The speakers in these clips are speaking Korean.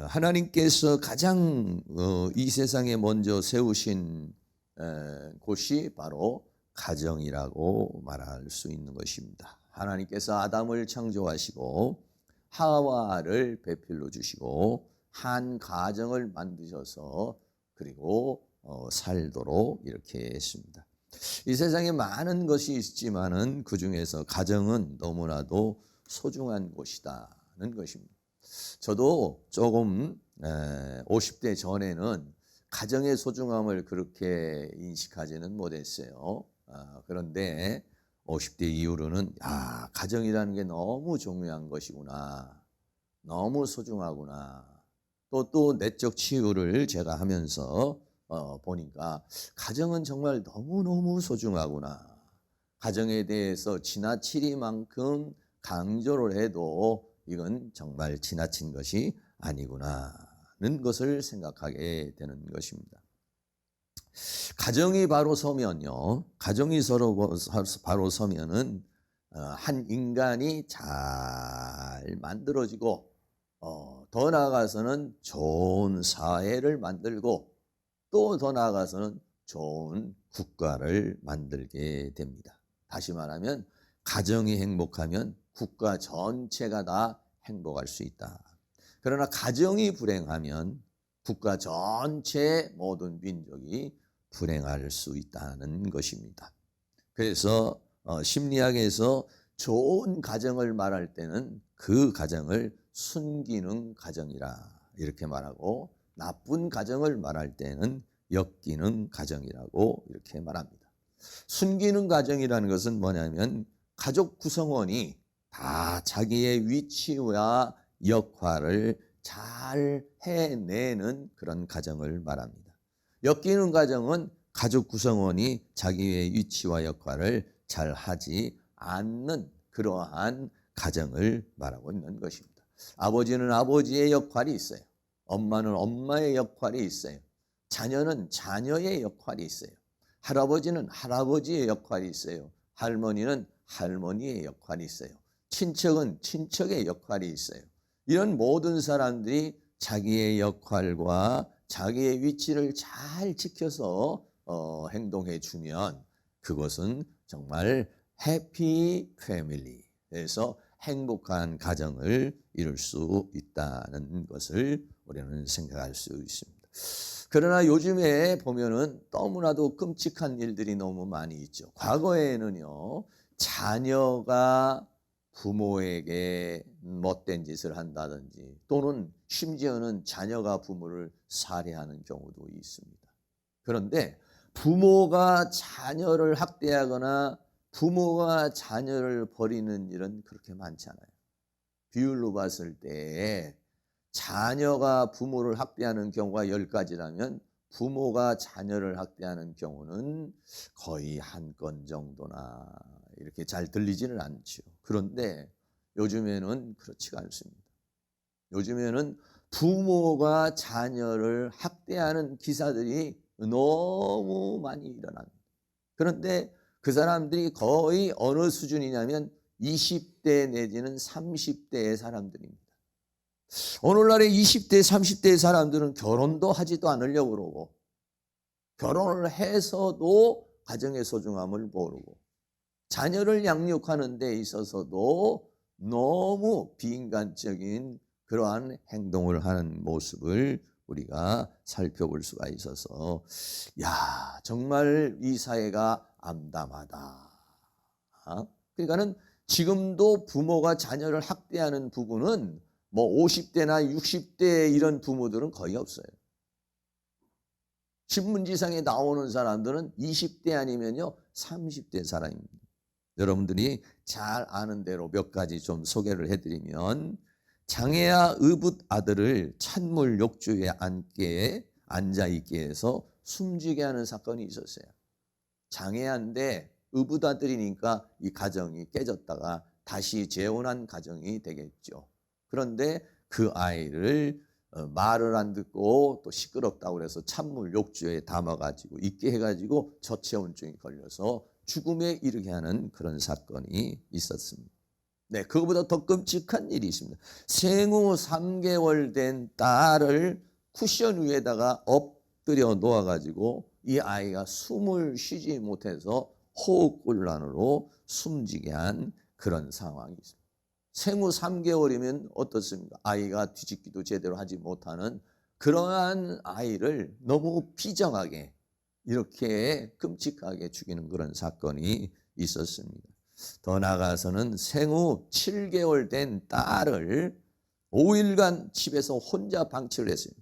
하나님께서 가장 이 세상에 먼저 세우신 곳이 바로 가정이라고 말할 수 있는 것입니다. 하나님께서 아담을 창조하시고 하와를 배필로 주시고 한 가정을 만드셔서 그리고 살도록 이렇게 했습니다. 이 세상에 많은 것이 있지만은 그 중에서 가정은 너무나도 소중한 곳이다는 것입니다. 저도 조금 50대 전에는 가정의 소중함을 그렇게 인식하지는 못했어요. 그런데 50대 이후로는 가정이라는 게 너무 중요한 것이구나. 너무 소중하구나. 또 내적 치유를 제가 하면서 보니까 가정은 정말 너무너무 소중하구나. 가정에 대해서 지나치리만큼 강조를 해도 이건 정말 지나친 것이 아니구나는 것을 생각하게 되는 것입니다. 가정이 바로 서면요. 가정이 바로 서면은 한 인간이 잘 만들어지고 더 나아가서는 좋은 사회를 만들고 또 더 나아가서는 좋은 국가를 만들게 됩니다. 다시 말하면 가정이 행복하면 국가 전체가 다 행복할 수 있다. 그러나 가정이 불행하면 국가 전체의 모든 민족이 불행할 수 있다는 것입니다. 그래서 심리학에서 좋은 가정을 말할 때는 그 가정을 순기능 가정이라 이렇게 말하고 나쁜 가정을 말할 때는 역기능 가정이라고 이렇게 말합니다. 순기능 가정이라는 것은 뭐냐면 가족 구성원이 다 자기의 위치와 역할을 잘 해내는 그런 가정을 말합니다. 역기능 가정은 가족 구성원이 자기의 위치와 역할을 잘 하지 않는 그러한 가정을 말하고 있는 것입니다. 아버지는 아버지의 역할이 있어요. 엄마는 엄마의 역할이 있어요. 자녀는 자녀의 역할이 있어요. 할아버지는 할아버지의 역할이 있어요. 할머니는 할머니의 역할이 있어요. 친척은 친척의 역할이 있어요. 이런 모든 사람들이 자기의 역할과 자기의 위치를 잘 지켜서 행동해 주면 그것은 정말 해피 패밀리에서 행복한 가정을 이룰 수 있다는 것을 우리는 생각할 수 있습니다. 그러나 요즘에 보면은 너무나도 끔찍한 일들이 너무 많이 있죠. 과거에는요, 자녀가 부모에게 못된 짓을 한다든지 또는 심지어는 자녀가 부모를 살해하는 경우도 있습니다. 그런데 부모가 자녀를 학대하거나 부모가 자녀를 버리는 일은 그렇게 많지 않아요. 비율로 봤을 때 자녀가 부모를 학대하는 경우가 10가지라면 부모가 자녀를 학대하는 경우는 거의 한 건 정도나 이렇게 잘 들리지는 않죠. 그런데 요즘에는 그렇지가 않습니다. 요즘에는 부모가 자녀를 학대하는 기사들이 너무 많이 일어납니다. 그런데 그 사람들이 거의 어느 수준이냐면 20대 내지는 30대의 사람들입니다. 오늘날의 20대, 30대의 사람들은 결혼도 하지도 않으려고 그러고 결혼을 해서도 가정의 소중함을 모르고 자녀를 양육하는 데 있어서도 너무 비인간적인 그러한 행동을 하는 모습을 우리가 살펴볼 수가 있어서 정말 이 사회가 암담하다. 그러니까는 지금도 부모가 자녀를 학대하는 부분은 50대나 60대 이런 부모들은 거의 없어요. 신문지상에 나오는 사람들은 20대 아니면요 30대 사람입니다. 여러분들이 잘 아는 대로 몇 가지 좀 소개를 해드리면 장애아 의붓 아들을 찬물 욕조에 앉아있게 해서 숨지게 하는 사건이 있었어요. 장애아인데 의붓 아들이니까 이 가정이 깨졌다가 다시 재혼한 가정이 되겠죠. 그런데 그 아이를 말을 안 듣고 또 시끄럽다고 그래서 찬물 욕조에 담아가지고 있게 해가지고 저체온증이 걸려서 죽음에 이르게 하는 그런 사건이 있었습니다. 네, 그거보다 더 끔찍한 일이 있습니다. 생후 3개월 된 딸을 쿠션 위에다가 엎드려 놓아가지고 이 아이가 숨을 쉬지 못해서 호흡곤란으로 숨지게 한 그런 상황이 있습니다. 생후 3개월이면 어떻습니까? 아이가 뒤집기도 제대로 하지 못하는 그러한 아이를 너무 비정하게 이렇게 끔찍하게 죽이는 그런 사건이 있었습니다. 더 나아가서는 생후 7개월 된 딸을 5일간 집에서 혼자 방치를 했어요.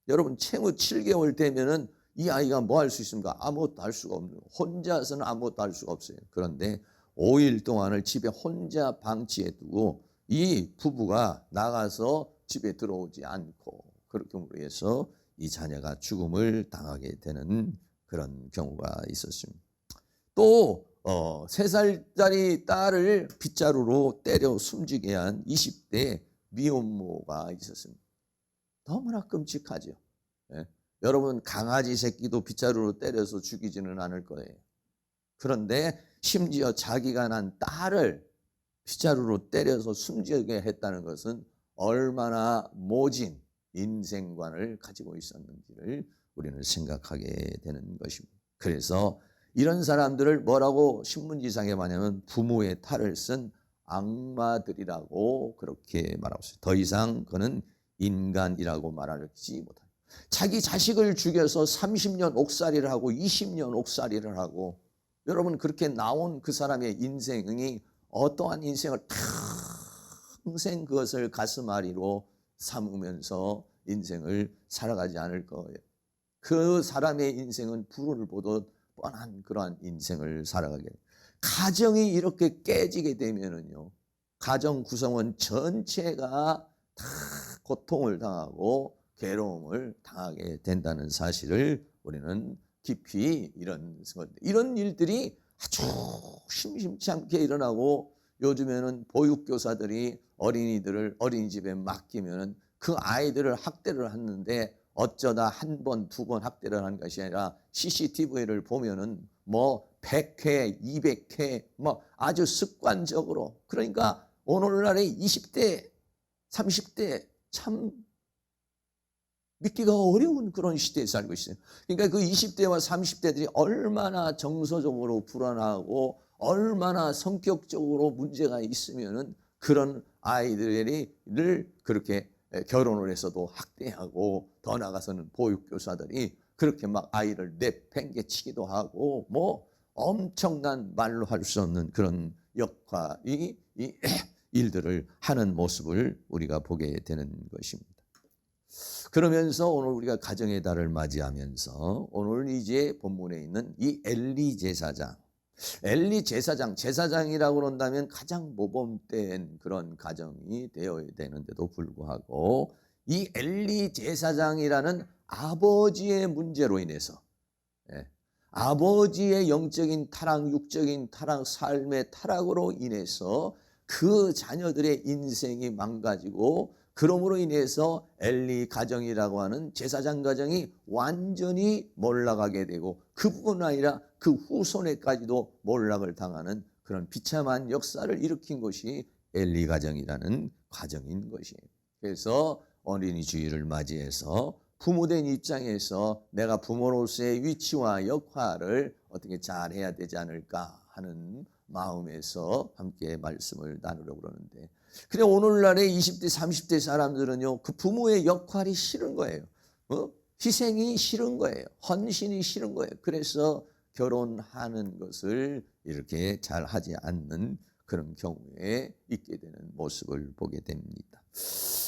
여러분, 생후 7개월 되면은 이 아이가 뭐 할 수 있습니까? 아무것도 할 수가 없는, 혼자서는 아무것도 할 수가 없어요. 그런데 5일 동안을 집에 혼자 방치해 두고 이 부부가 나가서 집에 들어오지 않고 그렇게 해서 이 자녀가 죽음을 당하게 되는 그런 경우가 있었습니다. 또 3살짜리 딸을 빗자루로 때려 숨지게 한 20대 미혼모가 있었습니다. 너무나 끔찍하죠. 예? 여러분, 강아지 새끼도 빗자루로 때려서 죽이지는 않을 거예요. 그런데 심지어 자기가 난 딸을 빗자루로 때려서 숨지게 했다는 것은 얼마나 모진 인생관을 가지고 있었는지를 우리는 생각하게 되는 것입니다. 그래서 이런 사람들을 뭐라고 신문지상에 말하냐면 부모의 탈을 쓴 악마들이라고 그렇게 말하고 있어요. 더 이상 그는 인간이라고 말하지 못합니다. 자기 자식을 죽여서 30년 옥살이를 하고 20년 옥살이를 하고, 여러분, 그렇게 나온 그 사람의 인생이 어떠한 인생을 평생 그것을 가슴앓이로 삼으면서 인생을 살아가지 않을 거예요. 그 사람의 인생은 불을 보듯 뻔한 그러한 인생을 살아가게 돼요. 가정이 이렇게 깨지게 되면은요, 가정 구성원 전체가 다 고통을 당하고 괴로움을 당하게 된다는 사실을 우리는 깊이 이런 일들이 아주 심심치 않게 일어나고, 요즘에는 보육교사들이 어린이들을 어린이집에 맡기면 그 아이들을 학대를 하는데 어쩌다 한 번, 두 번 학대를 하는 것이 아니라 CCTV를 보면은 뭐 100회, 200회 뭐 아주 습관적으로, 그러니까 오늘날의 20대, 30대 참 믿기가 어려운 그런 시대에 살고 있어요. 그러니까 그 20대와 30대들이 얼마나 정서적으로 불안하고 얼마나 성격적으로 문제가 있으면은 그런 아이들을 그렇게 결혼을 해서도 학대하고, 더 나아가서는 보육교사들이 그렇게 막 아이를 내팽개치기도 하고, 뭐 엄청난 말로 할 수 없는 그런 역할이 이 일들을 하는 모습을 우리가 보게 되는 것입니다. 그러면서 오늘 우리가 가정의 달을 맞이하면서 오늘 이제 본문에 있는 이 엘리 제사장, 제사장이라고 그런다면 가장 모범된 그런 가정이 되어야 되는데도 불구하고 이 엘리 제사장이라는 아버지의 문제로 인해서, 아버지의 영적인 타락, 육적인 타락, 삶의 타락으로 인해서 그 자녀들의 인생이 망가지고, 그러므로 인해서 엘리 가정이라고 하는 제사장 가정이 완전히 몰락하게 되고, 그뿐 아니라 그 후손에까지도 몰락을 당하는 그런 비참한 역사를 일으킨 것이 엘리 가정이라는 가정인 것이에요. 그래서 어린이 주일을 맞이해서 부모된 입장에서 내가 부모로서의 위치와 역할을 어떻게 잘 해야 되지 않을까 하는 마음에서 함께 말씀을 나누려고 그러는데, 그래 오늘날의 20대 30대 사람들은요, 그 부모의 역할이 싫은 거예요. 희생이 싫은 거예요. 헌신이 싫은 거예요. 그래서 결혼하는 것을 이렇게 잘 하지 않는 그런 경우에 있게 되는 모습을 보게 됩니다.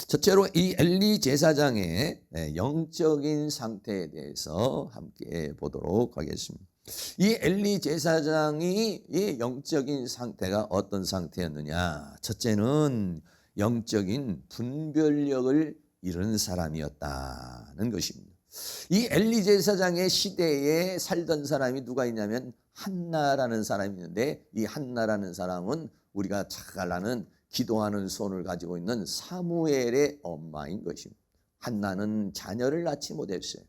첫째로 이 엘리 제사장의 영적인 상태에 대해서 함께 보도록 하겠습니다. 이 엘리 제사장이 이 영적인 상태가 어떤 상태였느냐? 첫째는 영적인 분별력을 잃은 사람이었다는 것입니다. 이 엘리 제사장의 시대에 살던 사람이 누가 있냐면 한나라는 사람이 있는데, 이 한나라는 사람은 우리가 잘 아는 기도하는 손을 가지고 있는 사무엘의 엄마인 것입니다. 한나는 자녀를 낳지 못했어요.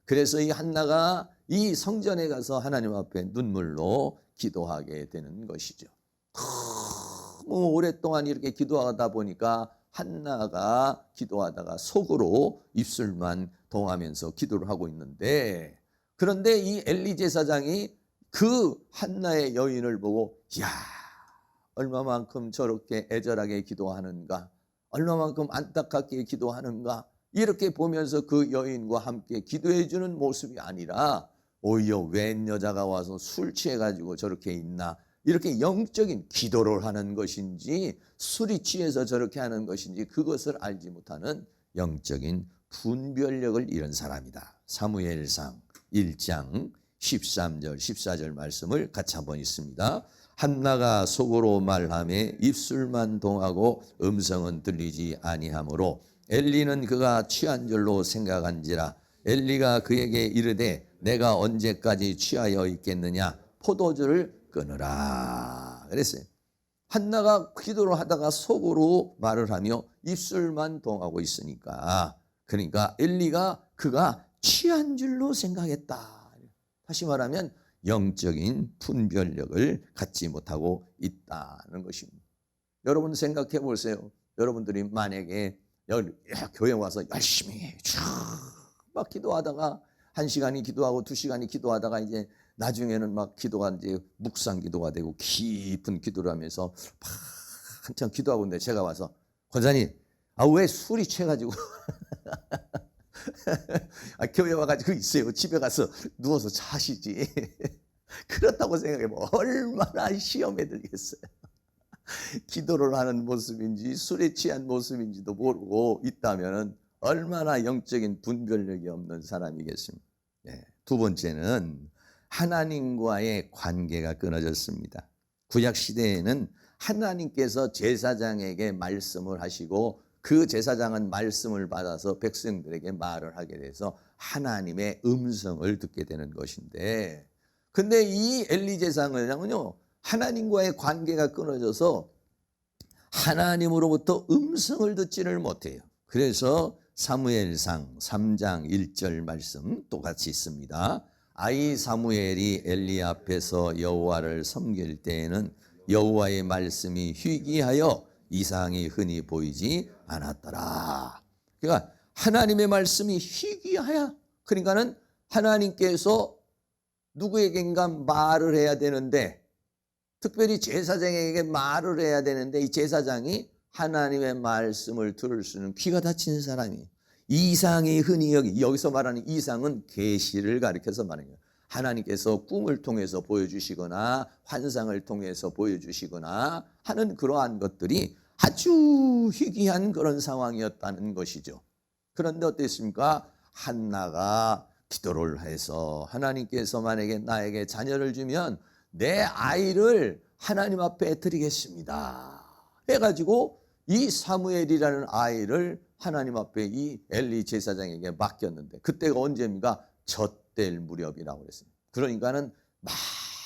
그래서 이 한나가 이 성전에 가서 하나님 앞에 눈물로 기도하게 되는 것이죠. 너무 오랫동안 이렇게 기도하다 보니까 한나가 기도하다가 속으로 입술만 동하면서 기도를 하고 있는데, 그런데 이 엘리 제사장이 그 한나의 여인을 보고 야, 얼마만큼 저렇게 애절하게 기도하는가, 얼마만큼 안타깝게 기도하는가, 이렇게 보면서 그 여인과 함께 기도해 주는 모습이 아니라 오히려 웬 여자가 와서 술 취해가지고 저렇게 있나, 이렇게 영적인 기도를 하는 것인지 술이 취해서 저렇게 하는 것인지 그것을 알지 못하는 영적인 분별력을 잃은 사람이다. 사무엘상 1장 13절 14절 말씀을 같이 한번 읽습니다. 한나가 속으로 말하며 입술만 동하고 음성은 들리지 아니하므로 엘리는 그가 취한 줄로 생각한지라. 엘리가 그에게 이르되 내가 언제까지 취하여 있겠느냐, 포도주를 끊으라 그랬어요. 한나가 기도를 하다가 속으로 말을 하며 입술만 동하고 있으니까, 그러니까 엘리가 그가 취한 줄로 생각했다. 다시 말하면 영적인 분별력을 갖지 못하고 있다는 것입니다. 여러분 생각해 보세요. 여러분들이 만약에 교회 와서 열심히 막 기도하다가 1시간이 기도하고 2시간이 기도하다가 이제 나중에는 막 기도가 이제 묵상 기도가 되고 깊은 기도를 하면서 막 한참 기도하고 있는데 제가 와서 권사님, 왜 술이 취해가지고 교회 와가지고 있어요. 집에 가서 누워서 자시지. 그렇다고 생각해보면 얼마나 시험에 들겠어요. 기도를 하는 모습인지 술에 취한 모습인지도 모르고 있다면 얼마나 영적인 분별력이 없는 사람이겠습니까? 네. 두 번째는 하나님과의 관계가 끊어졌습니다. 구약 시대에는 하나님께서 제사장에게 말씀을 하시고 그 제사장은 말씀을 받아서 백성들에게 말을 하게 돼서 하나님의 음성을 듣게 되는 것인데, 근데 이 엘리 제사장은요 하나님과의 관계가 끊어져서 하나님으로부터 음성을 듣지를 못해요. 그래서 사무엘상 3장 1절 말씀 똑같이 있습니다. 아이 사무엘이 엘리 앞에서 여호와를 섬길 때에는 여호와의 말씀이 희귀하여 이상이 흔히 보이지 않았더라. 그러니까 하나님의 말씀이 희귀하여, 그러니까는 하나님께서 누구에겐가 말을 해야 되는데, 특별히 제사장에게 말을 해야 되는데 이 제사장이 하나님의 말씀을 들을 수 있는 귀가 닫힌 사람이, 이상이 흔히 여기서 말하는 이상은 계시를 가리켜서 말하는 거예요. 하나님께서 꿈을 통해서 보여주시거나 환상을 통해서 보여주시거나 하는 그러한 것들이 아주 희귀한 그런 상황이었다는 것이죠. 그런데 어땠습니까? 한나가 기도를 해서 하나님께서 만약에 나에게 자녀를 주면 내 아이를 하나님 앞에 드리겠습니다 해가지고 이 사무엘이라는 아이를 하나님 앞에 이 엘리 제사장에게 맡겼는데, 그때가 언제입니까? 젖될 무렵이라고 그랬어요. 그러니까는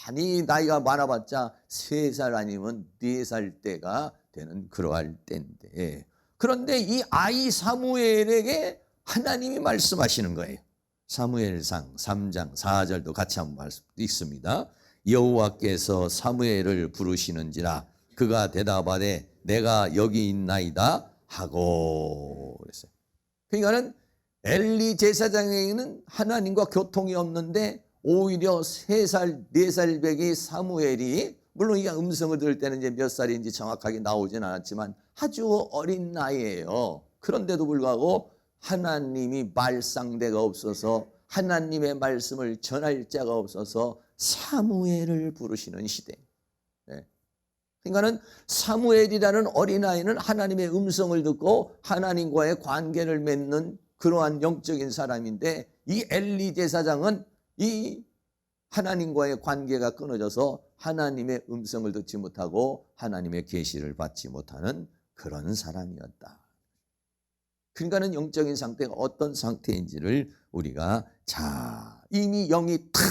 많이 나이가 많아봤자 3살 아니면 4살 때가 되는 그러할 때인데, 그런데 이 아이 사무엘에게 하나님이 말씀하시는 거예요. 사무엘상 3장 4절도 같이 한번 읽습니다. 여호와께서 사무엘을 부르시는지라 그가 대답하되 내가 여기 있나이다 하고 그랬어요. 그러니까는 엘리 제사장에게는 하나님과 교통이 없는데 오히려 3살, 4살 배기 사무엘이, 물론 이게 음성을 들을 때는 이제 몇 살인지 정확하게 나오진 않았지만 아주 어린 나이예요. 그런데도 불구하고 하나님이 말상대가 없어서 하나님의 말씀을 전할 자가 없어서 사무엘을 부르시는 시대. 네. 그러니까는 사무엘이라는 어린아이는 하나님의 음성을 듣고 하나님과의 관계를 맺는 그러한 영적인 사람인데, 이 엘리 제사장은 이 하나님과의 관계가 끊어져서 하나님의 음성을 듣지 못하고 하나님의 계시를 받지 못하는 그런 사람이었다. 그러니까는 영적인 상태가 어떤 상태인지를 우리가 이미 영이 탁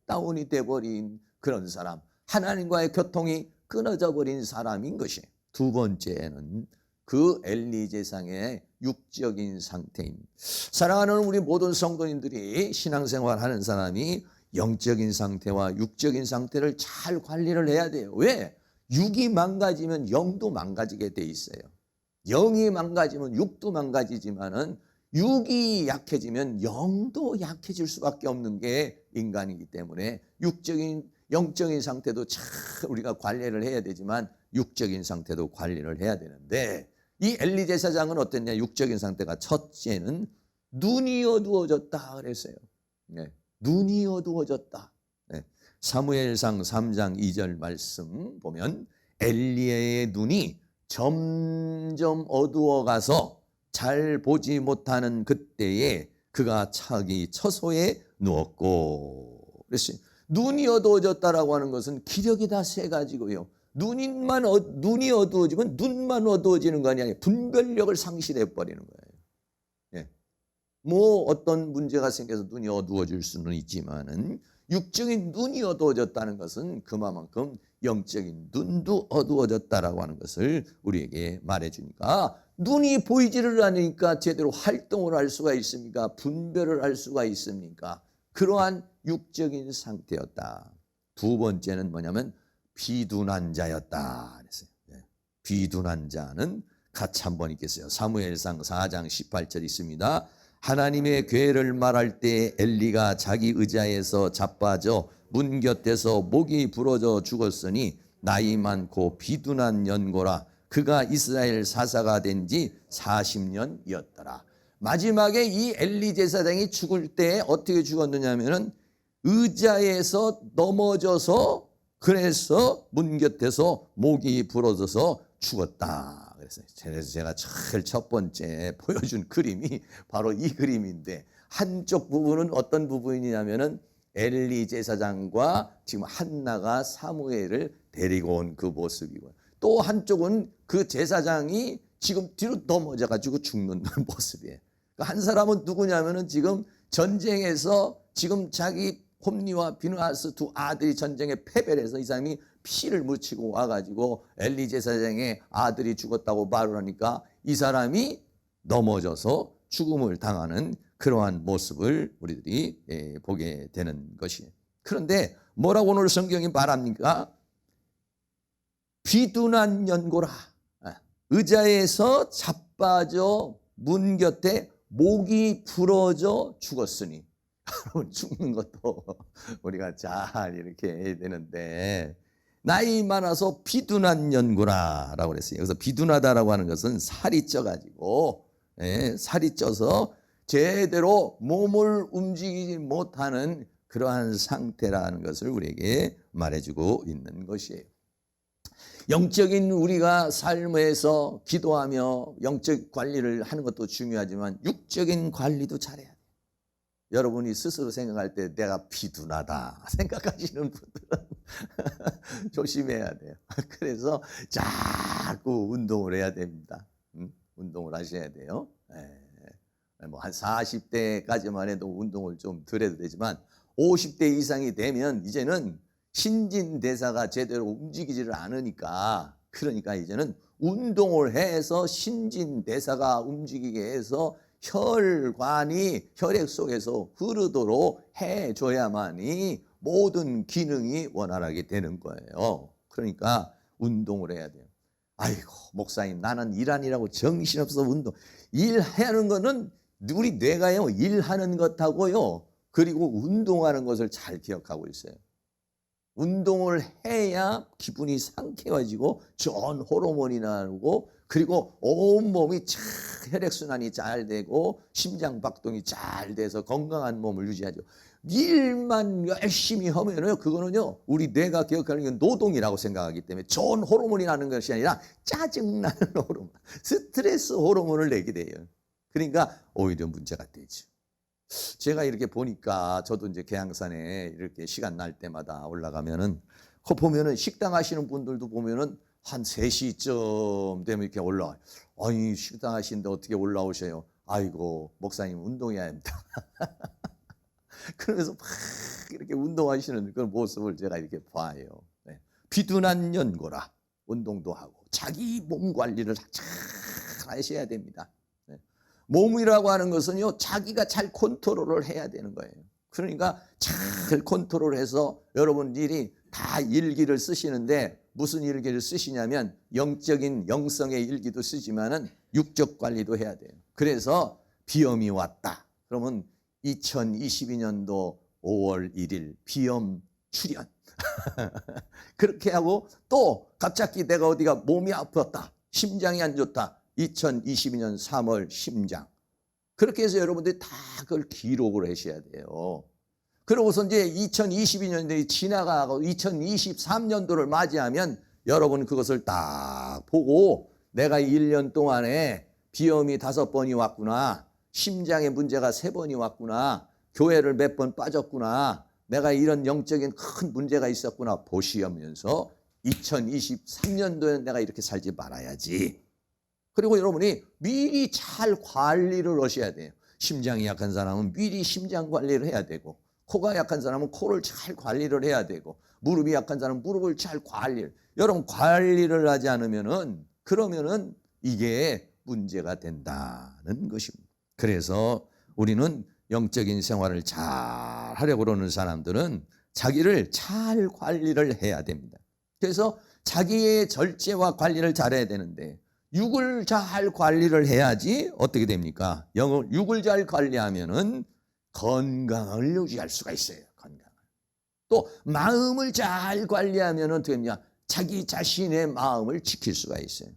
다운이 돼버린 그런 사람, 하나님과의 교통이 끊어져 버린 사람인 것이. 두 번째는 그 엘리 제사장의 육적인 상태입니다. 사랑하는 우리 모든 성도님들이 신앙생활하는 사람이 영적인 상태와 육적인 상태를 잘 관리를 해야 돼요. 왜? 육이 망가지면 영도 망가지게 돼 있어요. 영이 망가지면 육도 망가지지만은 육이 약해지면 영도 약해질 수밖에 없는 게 인간이기 때문에 육적인 영적인 상태도 참 우리가 관리를 해야 되지만 육적인 상태도 관리를 해야 되는데 이 엘리 제사장은 어땠냐? 육적인 상태가 첫째는 눈이 어두워졌다 그랬어요. 네, 눈이 어두워졌다. 네, 사무엘상 3장 2절 말씀 보면 엘리야의 눈이 점점 어두워가서 잘 보지 못하는 그때에 그가 자기 처소에 누웠고 그랬어요. 눈이 어두워졌다라고 하는 것은 기력이 다 세가지고요. 눈이 어두워지면 눈만 어두워지는 거 아니에요. 분별력을 상실해 버리는 거예요. 예. 뭐 어떤 문제가 생겨서 눈이 어두워질 수는 있지만은 육적인 눈이 어두워졌다는 것은 그만큼 영적인 눈도 어두워졌다라고 하는 것을 우리에게 말해주니까 눈이 보이지를 않으니까 제대로 활동을 할 수가 있습니까? 분별을 할 수가 있습니까? 그러한 육적인 상태였다. 두 번째는 뭐냐면 비둔한 자였다 그랬어요. 비둔한 자는 같이 한번 읽겠어요. 사무엘상 4장 18절 있습니다. 하나님의 괴를 말할 때 엘리가 자기 의자에서 자빠져 문 곁에서 목이 부러져 죽었으니 나이 많고 비둔한 연고라. 그가 이스라엘 사사가 된 지 40년이었더라. 마지막에 이 엘리 제사장이 죽을 때 어떻게 죽었느냐 하면은 의자에서 넘어져서 그래서 문 곁에서 목이 부러져서 죽었다 그랬어요. 그래서 제가 제일 첫 번째 보여준 그림이 바로 이 그림인데 한쪽 부분은 어떤 부분이냐면은 엘리 제사장과 지금 한나가 사무엘을 데리고 온 그 모습이고요. 또 한쪽은 그 제사장이 지금 뒤로 넘어져 가지고 죽는 모습이에요. 한 사람은 누구냐면은 지금 전쟁에서 지금 자기 홈리와 비느하스 두 아들이 전쟁에 패배를 해서 이 사람이 피를 묻히고 와가지고 엘리 제사장의 아들이 죽었다고 말을 하니까 이 사람이 넘어져서 죽음을 당하는 그러한 모습을 우리들이 보게 되는 것이에요. 그런데 뭐라고 오늘 성경이 말합니까? 비둔한 연고라. 의자에서 자빠져 문 곁에 목이 부러져 죽었으니. 죽는 것도 우리가 잘 이렇게 해야 되는데 나이 많아서 비둔한 연고라라고 그랬어요. 여기서 비둔하다라고 하는 것은 살이 쪄가지고 살이 쪄서 제대로 몸을 움직이지 못하는 그러한 상태라는 것을 우리에게 말해주고 있는 것이에요. 영적인 우리가 삶에서 기도하며 영적 관리를 하는 것도 중요하지만 육적인 관리도 잘해야 돼요. 여러분이 스스로 생각할 때 내가 비둔하다 생각하시는 분들은 조심해야 돼요. 그래서 자꾸 운동을 해야 됩니다. 운동을 하셔야 돼요. 뭐 한 40대까지만 해도 운동을 좀 덜 해도 되지만 50대 이상이 되면 이제는 신진대사가 제대로 움직이지를 않으니까 그러니까 이제는 운동을 해서 신진대사가 움직이게 해서 혈관이 혈액 속에서 흐르도록 해줘야만이 모든 기능이 원활하게 되는 거예요. 그러니까 운동을 해야 돼요. 아이고 목사님 나는 일 아니라고 정신없어 운동. 일하는 거는 우리 뇌가요 일하는 것하고요 그리고 온동하는 것을 잘 기억하고 있어요. 운동을 해야 기분이 상쾌해지고 좋은 호르몬이 나오고 그리고 온몸이 혈액순환이 잘 되고 심장박동이 잘 돼서 건강한 몸을 유지하죠. 일만 열심히 하면요 그거는요 우리 뇌가 기억하는 게 노동이라고 생각하기 때문에 좋은 호르몬이 나는 것이 아니라 짜증나는 호르몬, 스트레스 호르몬을 내게 돼요. 그러니까 오히려 문제가 되죠. 제가 이렇게 보니까 저도 이제 계양산에 이렇게 시간 날 때마다 올라가면은 그 보면은 식당 하시는 분들도 보면은 한 3시쯤 되면 이렇게 올라와요. 아니 식당 하시는데 어떻게 올라오셔요? 아이고 목사님 운동해야 합니다. 그러면서 막 이렇게 운동하시는 그런 모습을 제가 이렇게 봐요. 비둔한 연고라 운동도 하고 자기 몸 관리를 잘 하셔야 됩니다. 몸이라고 하는 것은요 자기가 잘 컨트롤을 해야 되는 거예요. 그러니까 잘 컨트롤해서 여러분들이 다 일기를 쓰시는데 무슨 일기를 쓰시냐면 영적인 영성의 일기도 쓰지만은 육적 관리도 해야 돼요. 그래서 비염이 왔다. 그러면 2022년도 5월 1일 비염 출현. 그렇게 하고 또 갑자기 내가 어디가 몸이 아팠다. 심장이 안 좋다. 2022년 3월 심장. 그렇게 해서 여러분들이 다 그걸 기록을 하셔야 돼요. 그러고서 이제 2022년들이 지나가고 2023년도를 맞이하면 여러분 그것을 딱 보고 내가 1년 동안에 비염이 5번이 왔구나. 심장에 문제가 3번이 왔구나. 교회를 몇 번 빠졌구나. 내가 이런 영적인 큰 문제가 있었구나 보시면서 2023년도에 내가 이렇게 살지 말아야지. 그리고 여러분이 미리 잘 관리를 하셔야 돼요. 심장이 약한 사람은 미리 심장 관리를 해야 되고, 코가 약한 사람은 코를 잘 관리를 해야 되고, 무릎이 약한 사람은 무릎을 잘 관리를. 여러분 관리를 하지 않으면은 그러면은 이게 문제가 된다는 것입니다. 그래서 우리는 영적인 생활을 잘 하려고 그러는 사람들은 자기를 잘 관리를 해야 됩니다. 그래서 자기의 절제와 관리를 잘해야 되는데 육을 잘 관리를 해야지 어떻게 됩니까? 육을 잘 관리하면은 건강을 유지할 수가 있어요. 건강을. 또 마음을 잘 관리하면은 어떻게 되냐? 자기 자신의 마음을 지킬 수가 있어요.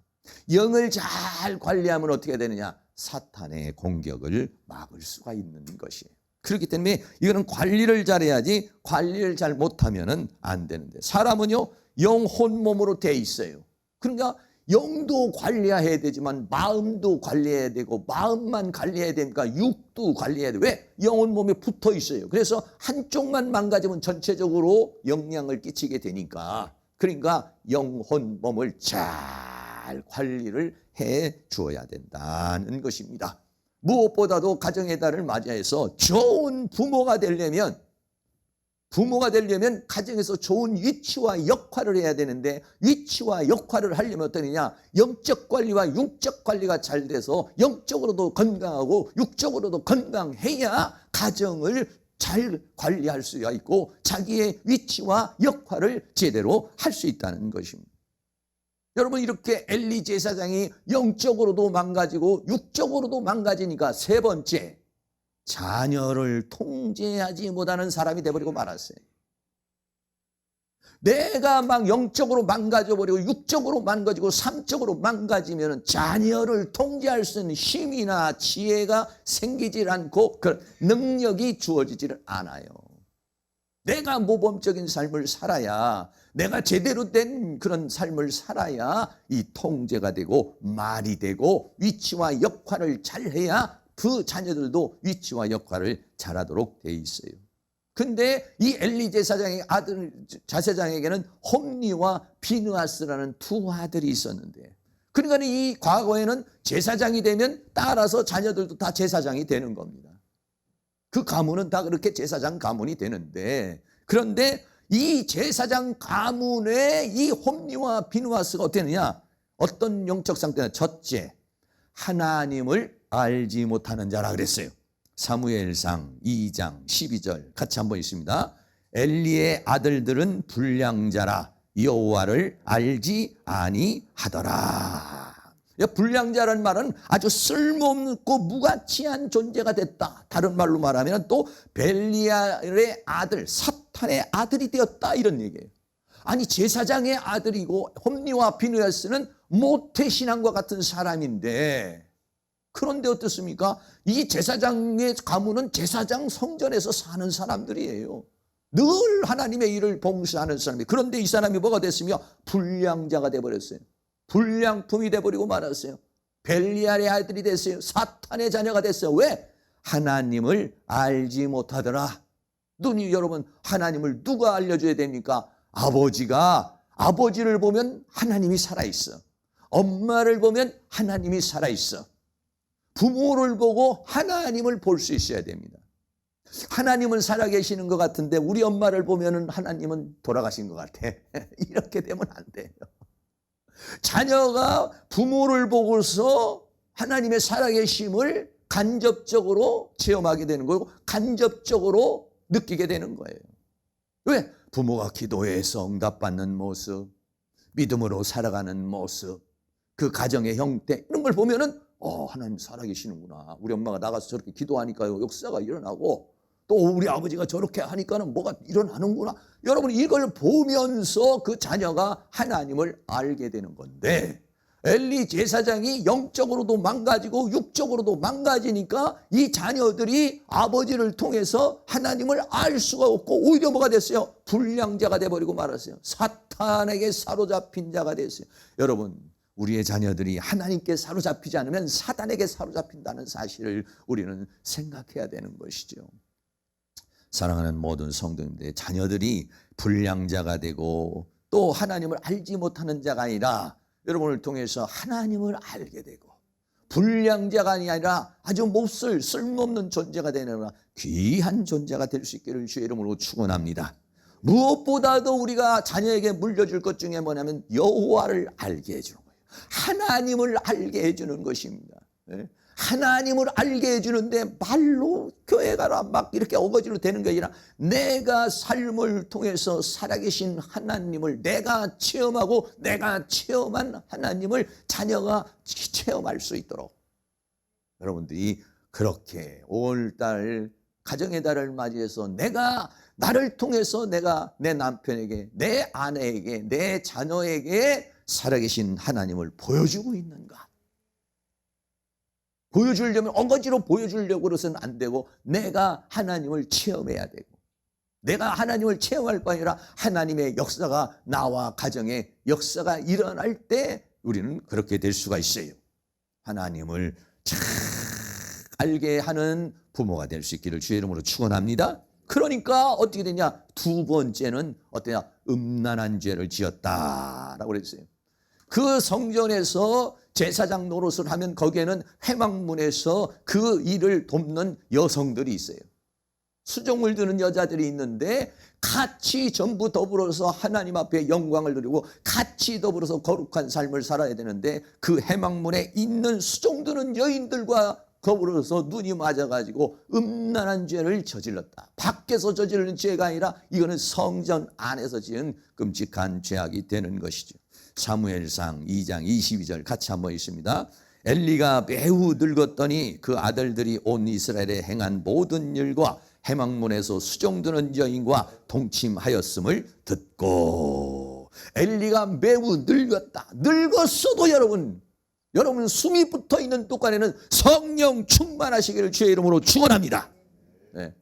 영을 잘 관리하면 어떻게 되느냐? 사탄의 공격을 막을 수가 있는 것이에요. 그렇기 때문에 이거는 관리를 잘해야지 관리를 잘 못하면은 안 되는데 사람은요 영혼 몸으로 돼 있어요. 그러니까 영도 관리해야 되지만 마음도 관리해야 되고 마음만 관리해야 되니까 육도 관리해야 돼. 왜? 영혼 몸에 붙어 있어요. 그래서 한쪽만 망가지면 전체적으로 영향을 끼치게 되니까 그러니까 영혼 몸을 잘 관리를 해 주어야 된다는 것입니다. 무엇보다도 가정의 달을 맞이해서 좋은 부모가 되려면 가정에서 좋은 위치와 역할을 해야 되는데 위치와 역할을 하려면 어떠느냐? 영적 관리와 육적 관리가 잘 돼서 영적으로도 건강하고 육적으로도 건강해야 가정을 잘 관리할 수가 있고 자기의 위치와 역할을 제대로 할 수 있다는 것입니다. 여러분 이렇게 엘리 제사장이 영적으로도 망가지고 육적으로도 망가지니까 세 번째 자녀를 통제하지 못하는 사람이 되어버리고 말았어요. 내가 막 영적으로 망가져버리고 육적으로 망가지고 삼적으로 망가지면 자녀를 통제할 수 있는 힘이나 지혜가 생기질 않고 그 능력이 주어지지를 않아요. 내가 모범적인 삶을 살아야 내가 제대로 된 그런 삶을 살아야 이 통제가 되고 말이 되고 위치와 역할을 잘해야 그 자녀들도 위치와 역할을 잘하도록 돼 있어요. 근데 이 엘리 제사장의 아들 제사장에게는 홈리와 비느하스라는 두 아들이 있었는데 그러니까 이 과거에는 제사장이 되면 따라서 자녀들도 다 제사장이 되는 겁니다. 그 가문은 다 그렇게 제사장 가문이 되는데 그런데 이 제사장 가문의 이 홈리와 비느하스가 어땠느냐? 어떤 영적 상태냐? 첫째, 하나님을 알지 못하는 자라 그랬어요. 사무엘상 2장 12절 같이 한번 있습니다. 엘리의 아들들은 불량자라 여호와를 알지 아니하더라. 불량자라는 말은 아주 쓸모없고 무가치한 존재가 됐다. 다른 말로 말하면 또 벨리알의 아들 사탄의 아들이 되었다 이런 얘기예요. 아니 제사장의 아들이고 홈리와 비느하스는 모태신앙과 같은 사람인데 그런데 어떻습니까? 이 제사장의 가문은 제사장 성전에서 사는 사람들이에요. 늘 하나님의 일을 봉사하는 사람이. 그런데 이 사람이 뭐가 됐으며 불량자가 돼버렸어요. 불량품이 돼버리고 말았어요. 벨리알의 아들이 됐어요. 사탄의 자녀가 됐어요. 왜? 하나님을 알지 못하더라. 눈이 여러분 하나님을 누가 알려줘야 됩니까? 아버지를 보면 하나님이 살아있어. 엄마를 보면 하나님이 살아있어. 부모를 보고 하나님을 볼 수 있어야 됩니다. 하나님은 살아계시는 것 같은데 우리 엄마를 보면 하나님은 돌아가신 것 같아. 이렇게 되면 안 돼요. 자녀가 부모를 보고서 하나님의 살아계심을 간접적으로 체험하게 되는 거고 간접적으로 느끼게 되는 거예요. 왜? 부모가 기도해서 응답받는 모습, 믿음으로 살아가는 모습, 그 가정의 형태 이런 걸 보면은 하나님 살아계시는구나. 우리 엄마가 나가서 저렇게 기도하니까요 역사가 일어나고, 또 우리 아버지가 저렇게 하니까는 뭐가 일어나는구나. 여러분 이걸 보면서 그 자녀가 하나님을 알게 되는 건데, 엘리 제사장이 영적으로도 망가지고 육적으로도 망가지니까 이 자녀들이 아버지를 통해서 하나님을 알 수가 없고 오히려 뭐가 됐어요? 불량자가 돼버리고 말았어요. 사탄에게 사로잡힌 자가 됐어요. 여러분, 우리의 자녀들이 하나님께 사로잡히지 않으면 사단에게 사로잡힌다는 사실을 우리는 생각해야 되는 것이죠. 사랑하는 모든 성도님들, 자녀들이 불량자가 되고 또 하나님을 알지 못하는 자가 아니라 여러분을 통해서 하나님을 알게 되고, 불량자가 아니라 아주 몹쓸 쓸모없는 존재가 되는 귀한 존재가 될 수 있기를 주의 이름으로 축원합니다. 무엇보다도 우리가 자녀에게 물려줄 것 중에 뭐냐면 여호와를 알게 해주는 거예요. 하나님을 알게 해주는 것입니다. 하나님을 알게 해주는데 말로 교회 가라 막 이렇게 어거지로 되는 게 아니라, 내가 삶을 통해서 살아계신 하나님을 내가 체험하고 내가 체험한 하나님을 자녀가 체험할 수 있도록 여러분들이 그렇게 5월달 가정의 달을 맞이해서 내가 나를 통해서 내가 내 남편에게, 내 아내에게, 내 자녀에게 살아계신 하나님을 보여주고 있는가. 보여주려면 어거지로 보여주려고 그러서는 안 되고, 내가 하나님을 체험해야 되고, 내가 하나님을 체험할 거 아니라 하나님의 역사가 나와 가정에 역사가 일어날 때 우리는 그렇게 될 수가 있어요. 하나님을 잘 알게 하는 부모가 될 수 있기를 주의 이름으로 축원합니다. 그러니까 어떻게 되냐? 두 번째는 어때냐? 음란한 죄를 지었다라고 그랬어요. 그 성전에서 제사장 노릇을 하면 거기에는 회막문에서 그 일을 돕는 여성들이 있어요. 수종을 드는 여자들이 있는데 같이 전부 더불어서 하나님 앞에 영광을 드리고 같이 더불어서 거룩한 삶을 살아야 되는데, 그 회막문에 있는 수종 드는 여인들과 더불어서 눈이 맞아가지고 음란한 죄를 저질렀다. 밖에서 저지르는 죄가 아니라 이거는 성전 안에서 지은 끔찍한 죄악이 되는 것이죠. 사무엘상 2장 22절 같이 한번 읽습니다. 엘리가 매우 늙었더니 그 아들들이 온 이스라엘에 행한 모든 일과 회막문에서 수종드는 여인과 동침하였음을 듣고. 엘리가 매우 늙었다. 늙었어도 여러분 숨이 붙어있는 뚝간에는 성령 충만하시기를 주의 이름으로 축원합니다. 네.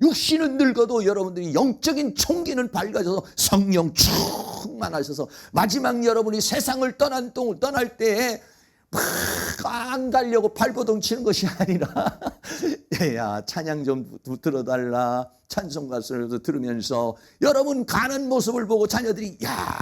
육신은 늙어도 여러분들이 영적인 총기는 밝아져서 성령 충만하셔서 마지막 여러분이 세상을 떠날 때에 막 안 가려고 발버둥 치는 것이 아니라 야 찬양 좀 들어달라, 찬송 가수를 들으면서 여러분 가는 모습을 보고 자녀들이 야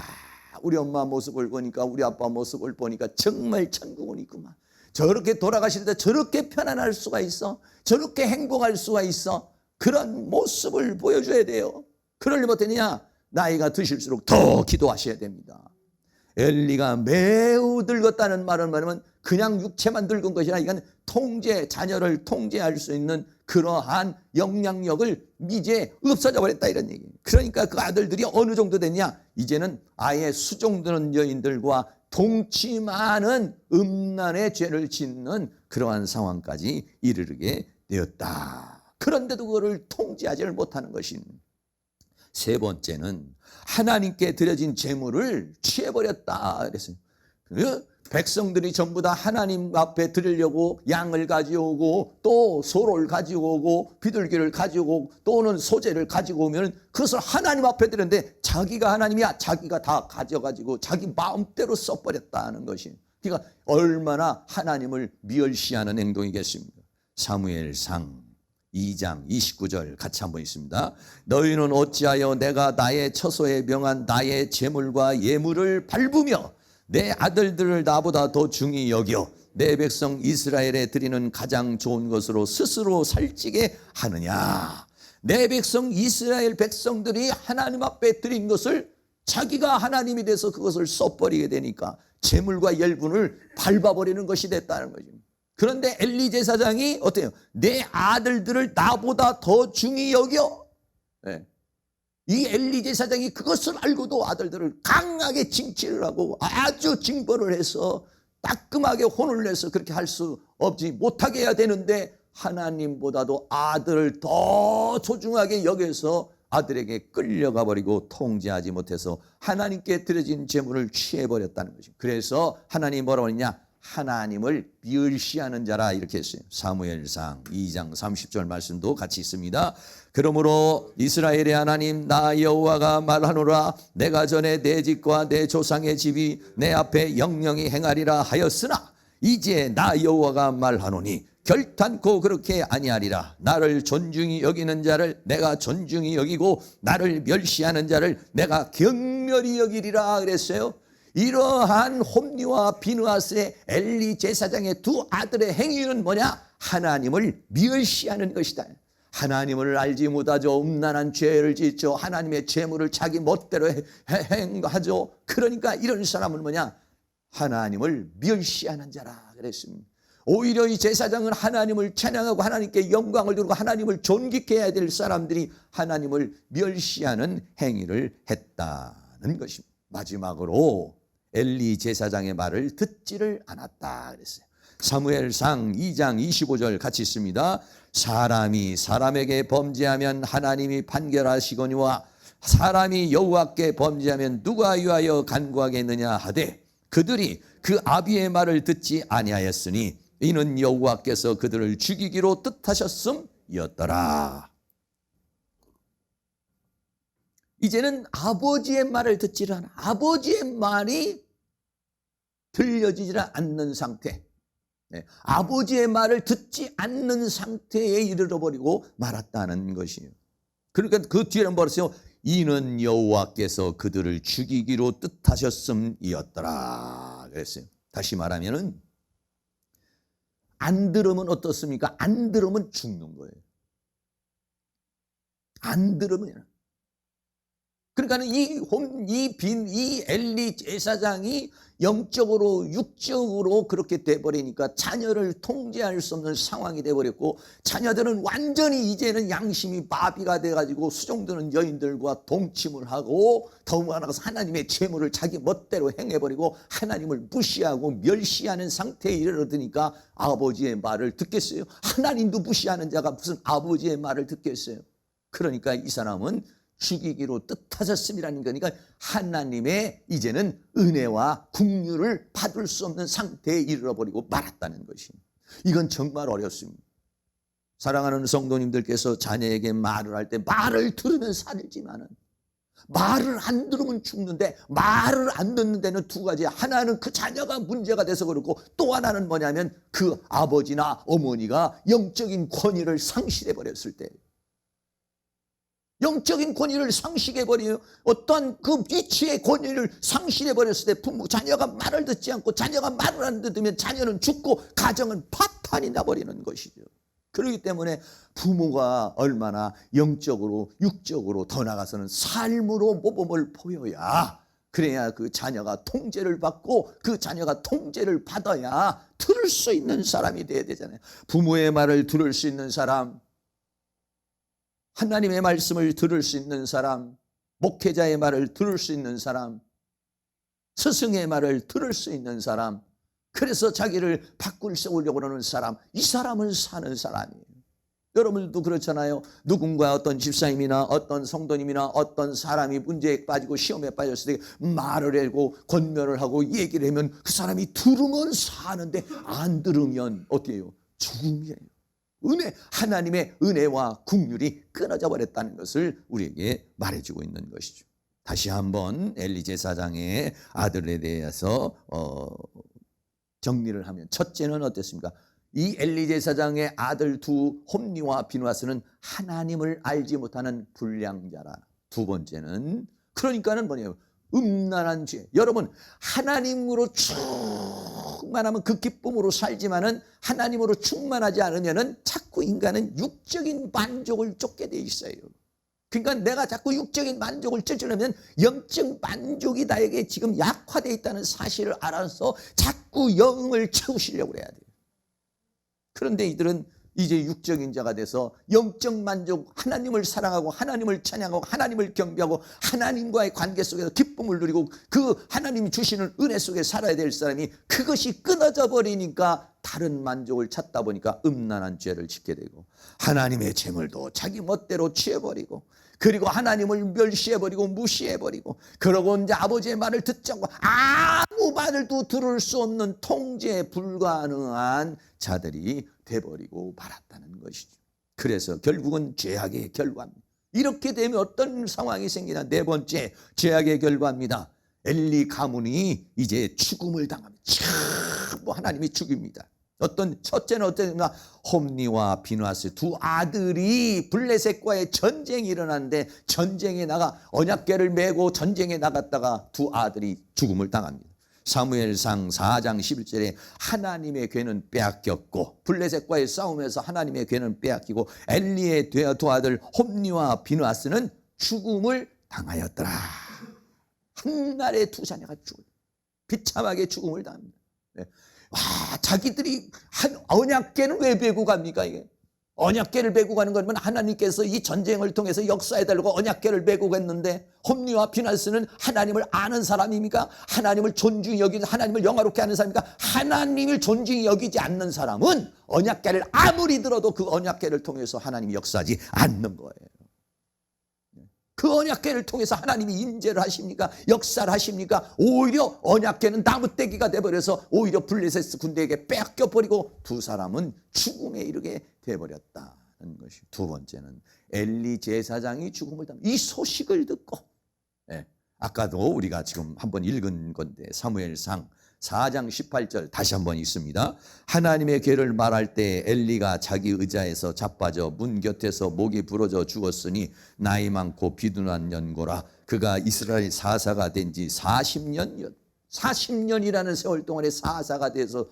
우리 엄마 모습을 보니까, 우리 아빠 모습을 보니까 정말 천국은 있구만. 저렇게 돌아가실 때 저렇게 편안할 수가 있어, 저렇게 행복할 수가 있어. 그런 모습을 보여줘야 돼요. 그러려면 어떠냐? 나이가 드실수록 더 기도하셔야 됩니다. 엘리가 매우 늙었다는 말은 뭐냐면 그냥 육체만 늙은 것이 아니라 이건 자녀를 통제할 수 있는 그러한 영향력을 이제 없어져 버렸다 이런 얘기예요. 그러니까 그 아들들이 어느 정도 됐냐? 이제는 아예 수종드는 여인들과 동침하는 음란의 죄를 짓는 그러한 상황까지 이르게 되었다. 그런데도 그거를 통제하지를 못하는 것입니다. 세 번째는 하나님께 드려진 제물을 취해버렸다 그랬어요. 백성들이 전부 다 하나님 앞에 드리려고 양을 가져오고 또 소를 가지고 오고 비둘기를 가지고 오고 또는 소재를 가지고 오면 그것을 하나님 앞에 드렸는데 자기가 하나님이야, 자기가 다 가져가지고 자기 마음대로 써버렸다는 것이, 그러니까 얼마나 하나님을 멸시하는 행동이겠습니까? 사무엘상 2장 29절 같이 한번 있습니다. 너희는 어찌하여 내가 나의 처소에 명한 나의 제물과 예물을 밟으며 내 아들들을 나보다 더 중히 여겨 내 백성 이스라엘에 드리는 가장 좋은 것으로 스스로 살찌게 하느냐. 내 백성 이스라엘 백성들이 하나님 앞에 드린 것을 자기가 하나님이 돼서 그것을 써버리게 되니까 제물과 열분을 밟아버리는 것이 됐다는 거죠. 그런데 엘리 제사장이 어때요? 내 아들들을 나보다 더 중히 여겨. 네. 이 엘리 제사장이 그것을 알고도 아들들을 강하게 징치를 하고 아주 징벌을 해서 따끔하게 혼을 내서 그렇게 할 수 없지 못하게 해야 되는데, 하나님보다도 아들을 더 소중하게 여겨서 아들에게 끌려가 버리고 통제하지 못해서 하나님께 드려진 제물을 취해버렸다는 것입니다. 그래서 하나님이 뭐라고 했냐? 하나님을 멸시하는 자라, 이렇게 했어요. 사무엘상 2장 30절 말씀도 같이 있습니다. 그러므로 이스라엘의 하나님 나 여호와가 말하노라, 내가 전에 내 집과 내 조상의 집이 내 앞에 영영히 행하리라 하였으나 이제 나 여호와가 말하노니 결단코 그렇게 아니하리라. 나를 존중히 여기는 자를 내가 존중히 여기고 나를 멸시하는 자를 내가 경멸히 여기리라 그랬어요. 이러한 홈리와 비느하스의 엘리 제사장의 두 아들의 행위는 뭐냐? 하나님을 멸시하는 것이다. 하나님을 알지 못하죠. 음란한 죄를 짓죠. 하나님의 재물을 자기 멋대로 행하죠. 그러니까 이런 사람은 뭐냐? 하나님을 멸시하는 자라 그랬습니다. 오히려 이 제사장은 하나님을 찬양하고 하나님께 영광을 두르고 하나님을 존귀케 해야 될 사람들이 하나님을 멸시하는 행위를 했다는 것입니다. 마지막으로 엘리 제사장의 말을 듣지를 않았다 그랬어요. 사무엘상 2장 25절 같이 있습니다. 사람이 사람에게 범죄하면 하나님이 판결하시거니와 사람이 여호와께 범죄하면 누가 위하여 간구하겠느냐 하되 그들이 그 아비의 말을 듣지 아니하였으니 이는 여호와께서 그들을 죽이기로 뜻하셨음이었더라. 이제는 아버지의 말을 듣지를 않아. 아버지의 말이 들려지지 않는 상태. 아버지의 말을 듣지 않는 상태에 이르러버리고 말았다는 것이에요. 그러니까 그 뒤에는 뭐랬어요? 이는 여호와께서 그들을 죽이기로 뜻하셨음이었더라 그랬어요. 다시 말하면은 안 들으면 어떻습니까? 안 들으면 죽는 거예요. 안 들으면. 그러니까 이 엘리 제사장이 영적으로 육적으로 그렇게 돼버리니까 자녀를 통제할 수 없는 상황이 돼버렸고, 자녀들은 완전히 이제는 양심이 마비가 돼가지고 수종드는 여인들과 동침을 하고 더욱 나아가서 하나님의 재물을 자기 멋대로 행해버리고 하나님을 무시하고 멸시하는 상태에 이르러드니까 아버지의 말을 듣겠어요? 하나님도 무시하는 자가 무슨 아버지의 말을 듣겠어요? 그러니까 이 사람은 죽이기로 뜻하셨음이라는 거니까 하나님의 이제는 은혜와 긍휼을 받을 수 없는 상태에 이르러버리고 말았다는 것입니다. 이건 정말 어렵습니다. 사랑하는 성도님들께서 자녀에게 말을 할 때 말을 들으면 살지만은 말을 안 들으면 죽는데, 말을 안 듣는 데는 두 가지. 하나는 그 자녀가 문제가 돼서 그렇고, 또 하나는 뭐냐면 그 아버지나 어머니가 영적인 권위를 상실해 버렸을 때, 영적인 권위를 상실해버려요. 어떤 그 위치의 권위를 상실해버렸을 때 부모, 자녀가 말을 듣지 않고 자녀가 말을 안 듣으면 자녀는 죽고 가정은 파탄이 나버리는 것이죠. 그렇기 때문에 부모가 얼마나 영적으로 육적으로 더 나아가서는 삶으로 모범을 보여야, 그래야 그 자녀가 통제를 받고 그 자녀가 통제를 받아야 들을 수 있는 사람이 돼야 되잖아요. 부모의 말을 들을 수 있는 사람, 하나님의 말씀을 들을 수 있는 사람, 목회자의 말을 들을 수 있는 사람, 스승의 말을 들을 수 있는 사람, 그래서 자기를 바꿀 세우려고 하는 사람, 이 사람은 사는 사람이에요. 여러분들도 그렇잖아요. 누군가 어떤 집사님이나 어떤 성도님이나 어떤 사람이 문제에 빠지고 시험에 빠졌을 때 말을 하고 권면을 하고 얘기를 하면 그 사람이 들으면 사는데 안 들으면 어떻게 해요? 죽음이에요. 하나님의 은혜와 긍휼이 끊어져 버렸다는 것을 우리에게 말해주고 있는 것이죠. 다시 한번 엘리 제사장의 아들에 대해서 정리를 하면, 첫째는 어땠습니까? 이 엘리 제사장의 아들 두 홈리와 비느하스는 하나님을 알지 못하는 불량자라. 두 번째는, 그러니까는 뭐냐면 음란한 죄. 여러분, 하나님으로 충만하면 그 기쁨으로 살지만은 하나님으로 충만하지 않으면은 자꾸 인간은 육적인 만족을 쫓게 돼 있어요. 그러니까 내가 자꾸 육적인 만족을 쫓으려면 영적 만족이 나에게 지금 약화되어 있다는 사실을 알아서 자꾸 영을 채우시려고 해야 돼요. 그런데 이들은 이제 육적인 자가 돼서 영적 만족, 하나님을 사랑하고 하나님을 찬양하고 하나님을 경배하고 하나님과의 관계 속에서 기쁨을 누리고 그 하나님이 주시는 은혜 속에 살아야 될 사람이 그것이 끊어져 버리니까 다른 만족을 찾다 보니까 음란한 죄를 짓게 되고 하나님의 재물도 자기 멋대로 취해버리고 그리고 하나님을 멸시해버리고 무시해버리고 그러고 이제 아버지의 말을 듣지 않고 아무 말도 들을 수 없는 통제 불가능한 자들이 돼버리고 말았다는 것이죠. 그래서 결국은 죄악의 결과입니다. 이렇게 되면 어떤 상황이 생기나 네 번째 죄악의 결과입니다. 엘리 가문이 이제 죽음을 당합니다. 전부 하나님이 죽입니다. 첫째는 어땠나? 홈니와 비누아스 두 아들이 블레셋과의 전쟁이 일어났는데 전쟁에 나가 언약궤를 메고 전쟁에 나갔다가 두 아들이 죽음을 당합니다. 사무엘상 4장 11절에 하나님의 궤는 빼앗겼고 블레셋과의 싸움에서 하나님의 궤는 빼앗기고 엘리의 두 아들 홈니와 비누아스는 죽음을 당하였더라. 한날에 두 자녀가 죽어요. 비참하게 죽음을 당합니다. 네. 와, 자기들이 한 언약궤는 왜 메고 갑니까? 이게 언약궤를 메고 가는 거면 하나님께서 이 전쟁을 통해서 역사해달라고 언약궤를 메고 갔는데 홈니와 비누아스는 하나님을 아는 사람입니까? 하나님을 존중히 여기는 하나님을 영화롭게 하는 사람입니까? 하나님을 존중히 여기지 않는 사람은 언약궤를 아무리 들어도 그 언약궤를 통해서 하나님이 역사하지 않는 거예요. 그 언약궤를 통해서 하나님이 임재를 하십니까? 역사를 하십니까? 오히려 언약궤는 나무떼기가 돼버려서 오히려 블레셋 군대에게 뺏겨버리고 두 사람은 죽음에 이르게 돼버렸다는 것이. 두 번째는 엘리 제사장이 죽음을 당한 이 소식을 듣고 아까도 우리가 지금 한번 읽은 건데 사무엘상 4장 18절 다시 한번 읽습니다. 하나님의 궤를 말할 때 엘리가 자기 의자에서 자빠져 문 곁에서 목이 부러져 죽었으니 나이 많고 비둔한 연고라. 그가 이스라엘 사사가 된 지 40년이라는 세월 동안에 사사가 돼서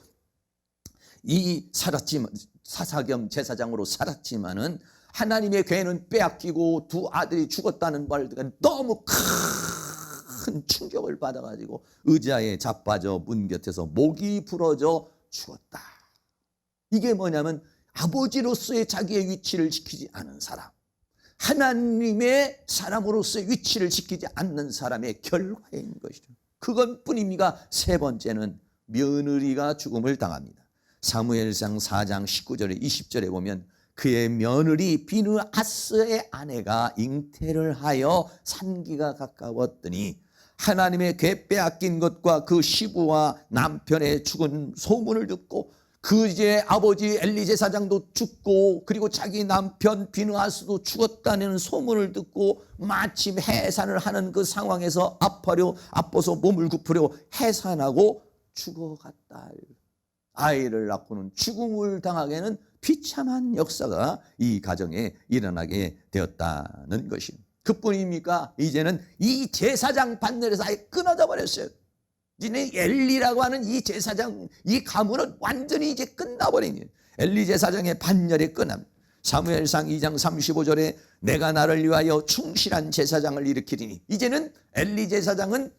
살았지만 사사 겸 제사장으로 살았지만은 하나님의 궤는 빼앗기고 두 아들이 죽었다는 말들가 너무 큰 충격을 받아가지고 의자에 자빠져 문 곁에서 목이 부러져 죽었다. 이게 뭐냐면 아버지로서의 자기의 위치를 지키지 않은 사람, 하나님의 사람으로서의 위치를 지키지 않는 사람의 결과인 것이죠. 그것뿐입니까? 세 번째는 며느리가 죽음을 당합니다. 사무엘상 4장 19절에 20절에 보면 그의 며느리 비느아스의 아내가 잉태를 하여 산기가 가까웠더니 하나님의 궤 빼앗긴 것과 그 시부와 남편의 죽은 소문을 듣고 그 이제 아버지 엘리 제사장도 죽고 그리고 자기 남편 비느아스도 죽었다는 소문을 듣고 마침 해산을 하는 그 상황에서 아파서 몸을 굽으려 해산하고 죽어갔다. 아이를 낳고는 죽음을 당하게는 비참한 역사가 이 가정에 일어나게 되었다는 것입니다. 그뿐입니까? 이제는 이 제사장 반열에서 아예 끊어져 버렸어요. 이제 엘리라고 하는 이 제사장, 이 가문은 완전히 이제 끝나버린 거예요. 엘리 제사장의 반열에 끝납니다. 사무엘상 2장 35절에 내가 나를 위하여 충실한 제사장을 일으키리니 이제는 엘리 제사장은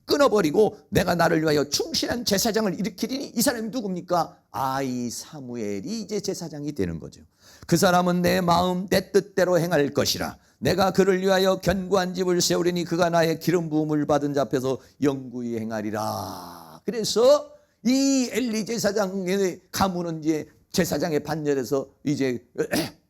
끊어버리고 내가 나를 위하여 충실한 제사장을 일으키리니 이 사람이 누굽니까? 아이 사무엘이 이제 제사장이 되는 거죠. 그 사람은 내 마음 내 뜻대로 행할 것이라. 내가 그를 위하여 견고한 집을 세우리니 그가 나의 기름 부음을 받은 자 앞에서 영구히 행하리라. 그래서 이 엘리 제사장의 가문은 이제 제사장의 반열에서 이제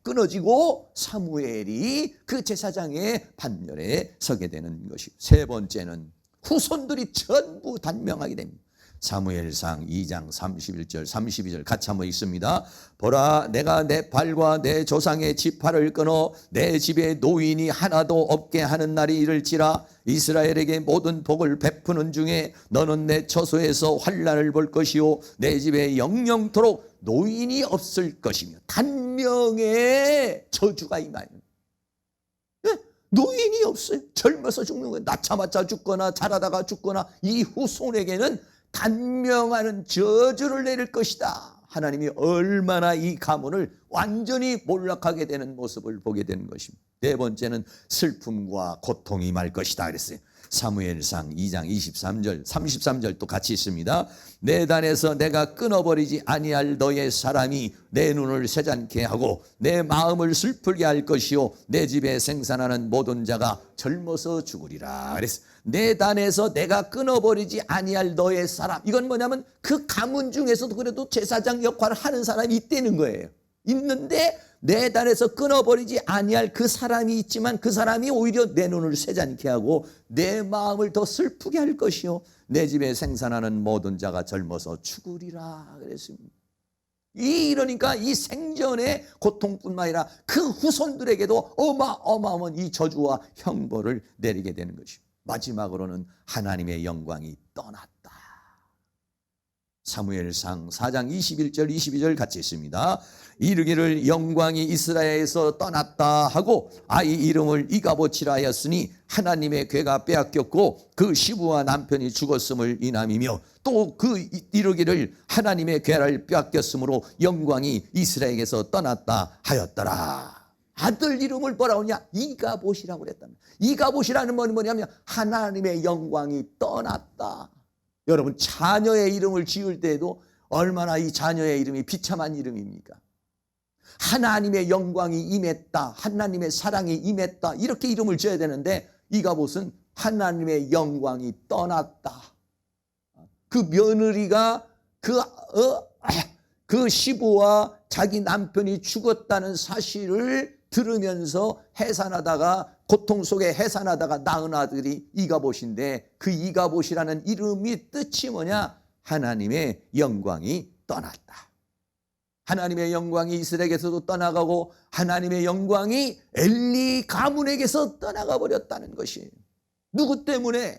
끊어지고 사무엘이 그 제사장의 반열에 서게 되는 것이. 세 번째는 후손들이 전부 단명하게 됩니다. 사무엘상 2장 31절 32절 같이 한번 읽습니다. 보라 내가 내 발과 내 조상의 지파를 끊어 내 집에 노인이 하나도 없게 하는 날이 이를지라. 이스라엘에게 모든 복을 베푸는 중에 너는 내 처소에서 환난을 볼 것이요 내 집에 영영토록 노인이 없을 것이며. 단명의 저주가 임하여 노인이 없어요. 젊어서 죽는 거예요. 낳자마자 죽거나 자라다가 죽거나 이 후손에게는 단명하는 저주를 내릴 것이다. 하나님이 얼마나 이 가문을 완전히 몰락하게 되는 모습을 보게 되는 것입니다. 네 번째는 슬픔과 고통이 말 것이다 그랬어요. 사무엘상 2장 23절 33절 또 같이 있습니다. 내 단에서 내가 끊어버리지 아니할 너의 사람이 내 눈을 새잖게 하고 내 마음을 슬프게 할 것이요 내 집에 생산하는 모든 자가 젊어서 죽으리라. 그래서 내 단에서 내가 끊어버리지 아니할 너의 사람, 이건 뭐냐면 그 가문 중에서도 그래도 제사장 역할을 하는 사람이 있다는 거예요. 있는데 내 단에서 끊어버리지 아니할 그 사람이 있지만 그 사람이 오히려 내 눈을 새잖게 하고 내 마음을 더 슬프게 할 것이요 내 집에 생산하는 모든 자가 젊어서 죽으리라 그랬습니다. 이러니까 이 생전의 고통뿐만 아니라 그 후손들에게도 어마어마한 이 저주와 형벌을 내리게 되는 것입니다. 마지막으로는 하나님의 영광이 떠났다. 사무엘상 4장 21절 22절 같이 있습니다. 이르기를 영광이 이스라엘에서 떠났다 하고 아이 이름을 이가봇이라 하였으니 하나님의 괴가 빼앗겼고 그 시부와 남편이 죽었음을 인함이며 또 그 이르기를 하나님의 괴를 빼앗겼으므로 영광이 이스라엘에게서 떠났다 하였더라. 아들 이름을 뭐라고 하냐? 이가봇이라고 그랬답니다. 이가봇이라는 말이 뭐냐면 하나님의 영광이 떠났다. 여러분 자녀의 이름을 지을 때에도 얼마나 이 자녀의 이름이 비참한 이름입니까? 하나님의 영광이 임했다, 하나님의 사랑이 임했다, 이렇게 이름을 지어야 되는데 이가봇은 하나님의 영광이 떠났다. 그 며느리가 그 시부와 자기 남편이 죽었다는 사실을 들으면서 해산하다가 고통 속에 해산하다가 낳은 아들이 이가봇인데 그 이가봇이라는 이름이 뜻이 뭐냐? 하나님의 영광이 떠났다. 하나님의 영광이 이스라엘에게서도 떠나가고 하나님의 영광이 엘리 가문에게서 떠나가 버렸다는 것이 누구 때문에?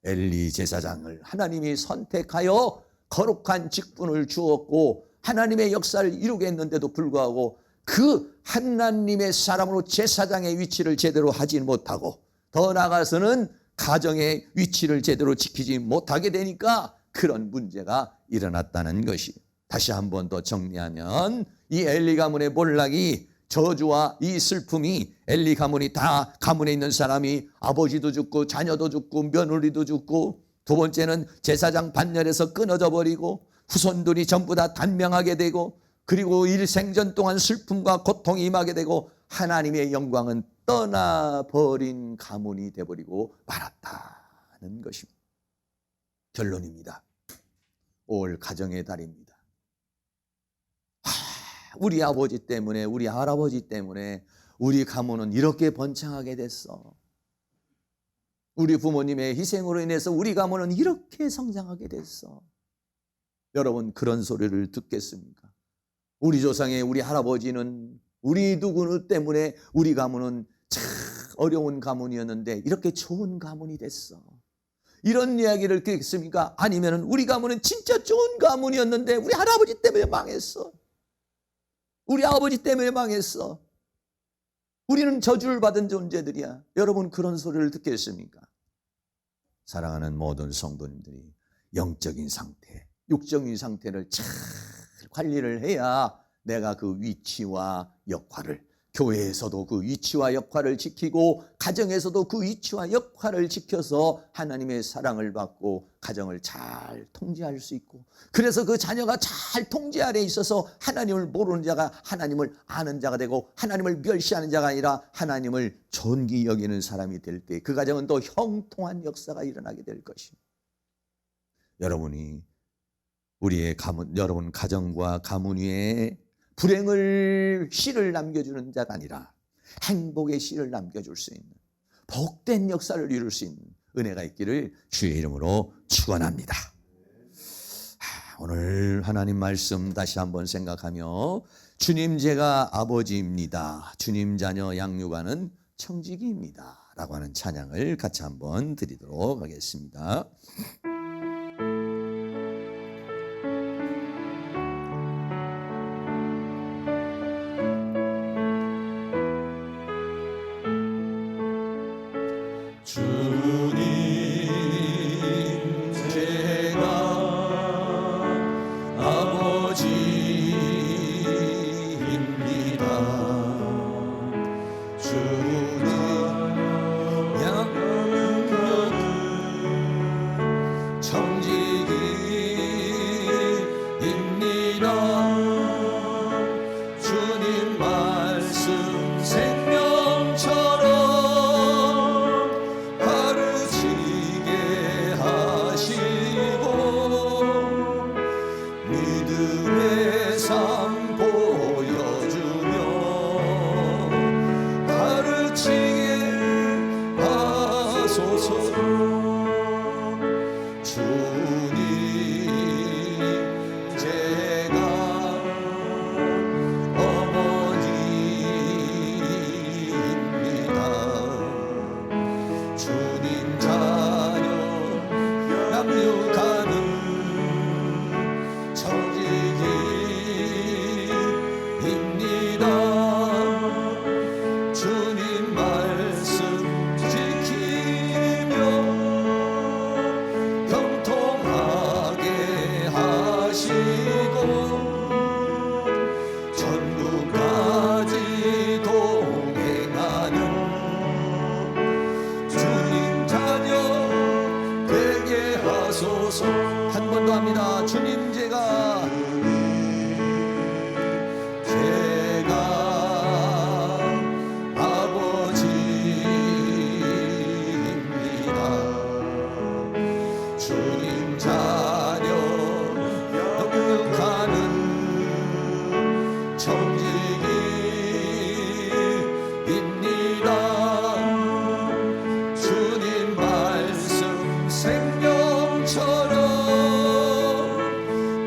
엘리 제사장을 하나님이 선택하여 거룩한 직분을 주었고 하나님의 역사를 이루게 했는데도 불구하고 그 하나님의 사람으로 제사장의 위치를 제대로 하지 못하고 더 나아가서는 가정의 위치를 제대로 지키지 못하게 되니까 그런 문제가 일어났다는 것이. 다시 한 번 더 정리하면 이 엘리 가문의 몰락이 저주와 이 슬픔이 엘리 가문이 다 가문에 있는 사람이 아버지도 죽고 자녀도 죽고 며느리도 죽고 두 번째는 제사장 반열에서 끊어져 버리고 후손들이 전부 다 단명하게 되고 그리고 일생전 동안 슬픔과 고통이 임하게 되고 하나님의 영광은 떠나버린 가문이 되어버리고 말았다는 것입니다. 결론입니다. 올 가정의 달입니다. 우리 아버지 때문에 우리 할아버지 때문에 우리 가문은 이렇게 번창하게 됐어. 우리 부모님의 희생으로 인해서 우리 가문은 이렇게 성장하게 됐어. 여러분 그런 소리를 듣겠습니까? 우리 조상의 우리 할아버지는 우리 누구 때문에 우리 가문은 참 어려운 가문이었는데 이렇게 좋은 가문이 됐어. 이런 이야기를 듣겠습니까? 아니면 우리 가문은 진짜 좋은 가문이었는데 우리 할아버지 때문에 망했어. 우리 아버지 때문에 망했어. 우리는 저주를 받은 존재들이야. 여러분 그런 소리를 듣겠습니까? 사랑하는 모든 성도님들이 영적인 상태, 육적인 상태를 잘 관리를 해야 내가 그 위치와 역할을, 교회에서도 그 위치와 역할을 지키고 가정에서도 그 위치와 역할을 지켜서 하나님의 사랑을 받고 가정을 잘 통제할 수 있고, 그래서 그 자녀가 잘 통제 아래에 있어서 하나님을 모르는 자가 하나님을 아는 자가 되고 하나님을 멸시하는 자가 아니라 하나님을 존귀 여기는 사람이 될 때 그 가정은 또 형통한 역사가 일어나게 될 것입니다. 여러분이 우리의 가문, 여러분 가정과 가문 위에 불행을 씨를 남겨주는 자가 아니라 행복의 씨를 남겨줄 수 있는 복된 역사를 이룰 수 있는 은혜가 있기를 주의 이름으로 축원합니다. 오늘 하나님 말씀 다시 한번 생각하며 주님 제가 아버지입니다. 주님 자녀 양육하는 청지기입니다. 라고 하는 찬양을 같이 한번 드리도록 하겠습니다. 주님 말씀 생명처럼 가르치게 하시고 믿음의 삶 보여주며 가르치게 하소서. 주님 제가 어머니입니다. 주님 자녀 양육하는 청지기입니다. 주님 말씀 지키며 형통하게 하시고 천국까지 동행하는 주님 자녀 되게 하소서. 한 번 더 합니다. 주님 제가 아버지입니다. 주님 자녀 영육하는 청지기입니다. 주님 말씀 생명처럼